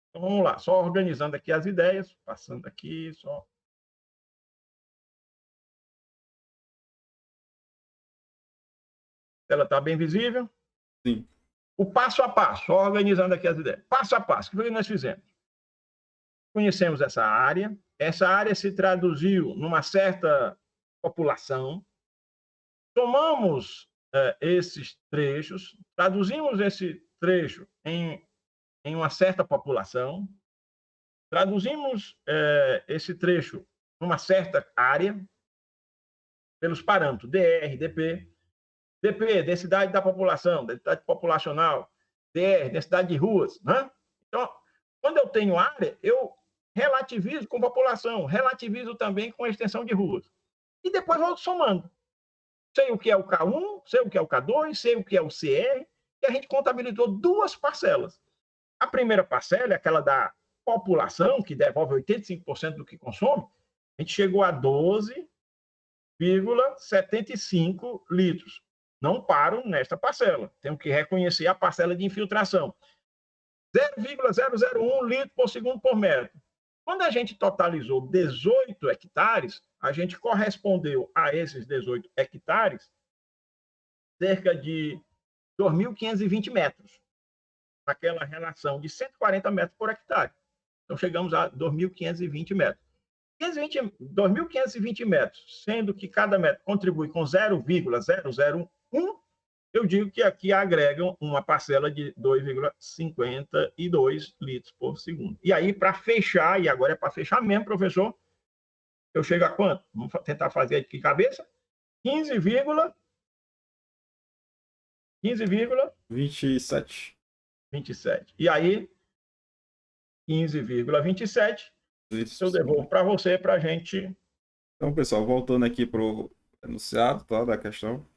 Então vamos lá, só organizando aqui as ideias, passando aqui, só. A tela está bem visível? Sim. O passo a passo, só organizando aqui as ideias. Passo a passo, o que nós fizemos? Conhecemos essa área se traduziu numa certa população, tomamos esses trechos, traduzimos esse trecho em uma certa população, traduzimos esse trecho numa certa área, pelos parâmetros DR, DP. DP, densidade da população, densidade populacional. DR, densidade de ruas. Né? Então, quando eu tenho área, eu relativizo com população, relativizo também com extensão de ruas. E depois vou somando. Sei o que é o K1, sei o que é o K2, sei o que é o CR, e a gente contabilizou duas parcelas. A primeira parcela é aquela da população, que devolve 85% do que consome, a gente chegou a 12,75 litros. Não paro nesta parcela. Tenho que reconhecer a parcela de infiltração. 0,001 litro por segundo por metro. Quando a gente totalizou 18 hectares, a gente correspondeu a esses 18 hectares cerca de 2.520 metros, naquela relação de 140 metros por hectare. Então, chegamos a 2.520 metros. 2.520 metros, sendo que cada metro contribui com 0,001, eu digo que aqui agregam uma parcela de 2,52 litros por segundo. E aí, para fechar, e agora é para fechar mesmo, professor, eu chego a quanto? Vamos tentar fazer aqui de cabeça. 27. 27. E aí, 15,27, eu devolvo para você, para a gente... Então, pessoal, voltando aqui para o enunciado, tá, da questão.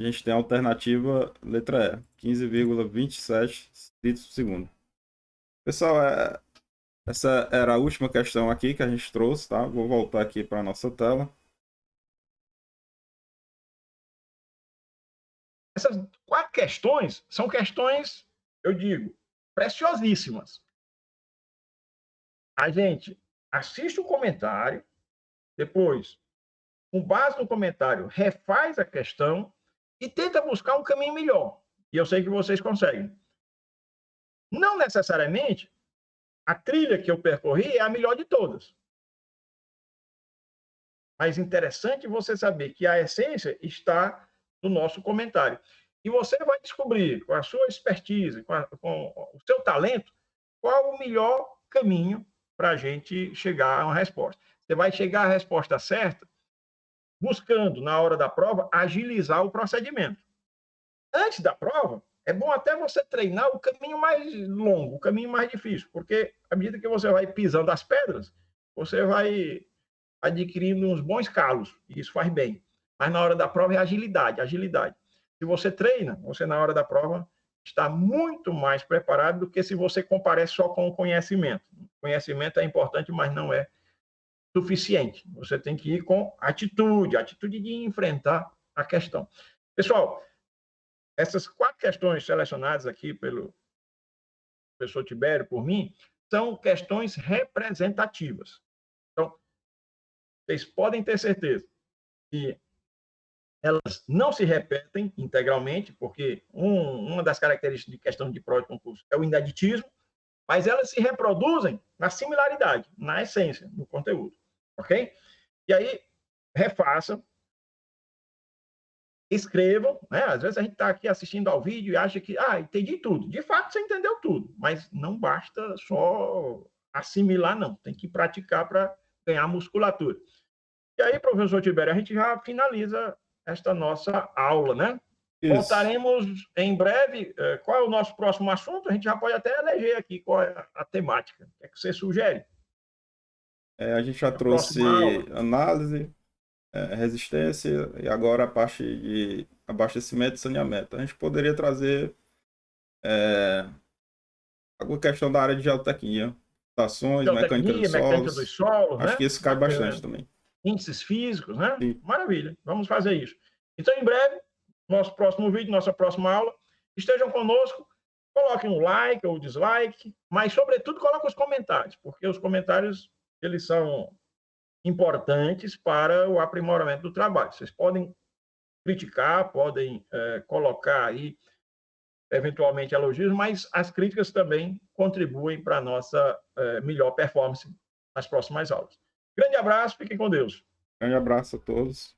A gente tem a alternativa letra E, 15,27 litros por segundo. Pessoal, essa era a última questão aqui que a gente trouxe, tá? Vou voltar aqui para a nossa tela. Essas 4 questões são questões, eu digo, preciosíssimas. A gente assiste o comentário, depois, com base no comentário, refaz a questão e tenta buscar um caminho melhor. E eu sei que vocês conseguem. Não necessariamente a trilha que eu percorri é a melhor de todas. Mas interessante você saber que a essência está no nosso comentário. E você vai descobrir, com a sua expertise, com o seu talento, qual o melhor caminho para a gente chegar a uma resposta. Você vai chegar à resposta certa buscando, na hora da prova, agilizar o procedimento. Antes da prova, é bom até você treinar o caminho mais longo, o caminho mais difícil, porque à medida que você vai pisando as pedras, você vai adquirindo uns bons calos, e isso faz bem. Mas na hora da prova é agilidade, agilidade. Se você treina, você na hora da prova está muito mais preparado do que se você comparece só com o conhecimento. O conhecimento é importante, mas não é suficiente. Você tem que ir com atitude, atitude de enfrentar a questão. Pessoal, essas 4 questões selecionadas aqui pelo professor Tibério, por mim, são questões representativas. Então, vocês podem ter certeza que elas não se repetem integralmente, porque uma das características de questão de prova de concurso é o ineditismo, mas elas se reproduzem na similaridade, na essência, no conteúdo. Ok? E aí, refaçam, escrevam, né? Às vezes a gente está aqui assistindo ao vídeo e acha que, entendi tudo. De fato, você entendeu tudo, mas não basta só assimilar, não. Tem que praticar para ganhar musculatura. E aí, professor Tibério, a gente já finaliza esta nossa aula, né? Isso. Voltaremos em breve. Qual é o nosso próximo assunto? A gente já pode até eleger aqui qual é a temática. O que é que você sugere? A gente já Na trouxe próxima aula. análise, resistência e agora a parte de abastecimento e saneamento. A gente poderia trazer alguma questão da área de geotecnia, estações, mecânica dos Geotecnia, mecânica dos solos. solos, Acho né? que esse cai bastante também. Índices físicos, né? Sim. Maravilha. Vamos fazer isso. Então, em breve, nosso próximo vídeo, nossa próxima aula, estejam conosco, coloquem um like ou dislike, mas, sobretudo, coloquem os comentários, porque os comentários, eles são importantes para o aprimoramento do trabalho. Vocês podem criticar, podem colocar aí, eventualmente, elogios, mas as críticas também contribuem para a nossa melhor performance nas próximas aulas. Grande abraço, fiquem com Deus. Grande abraço a todos.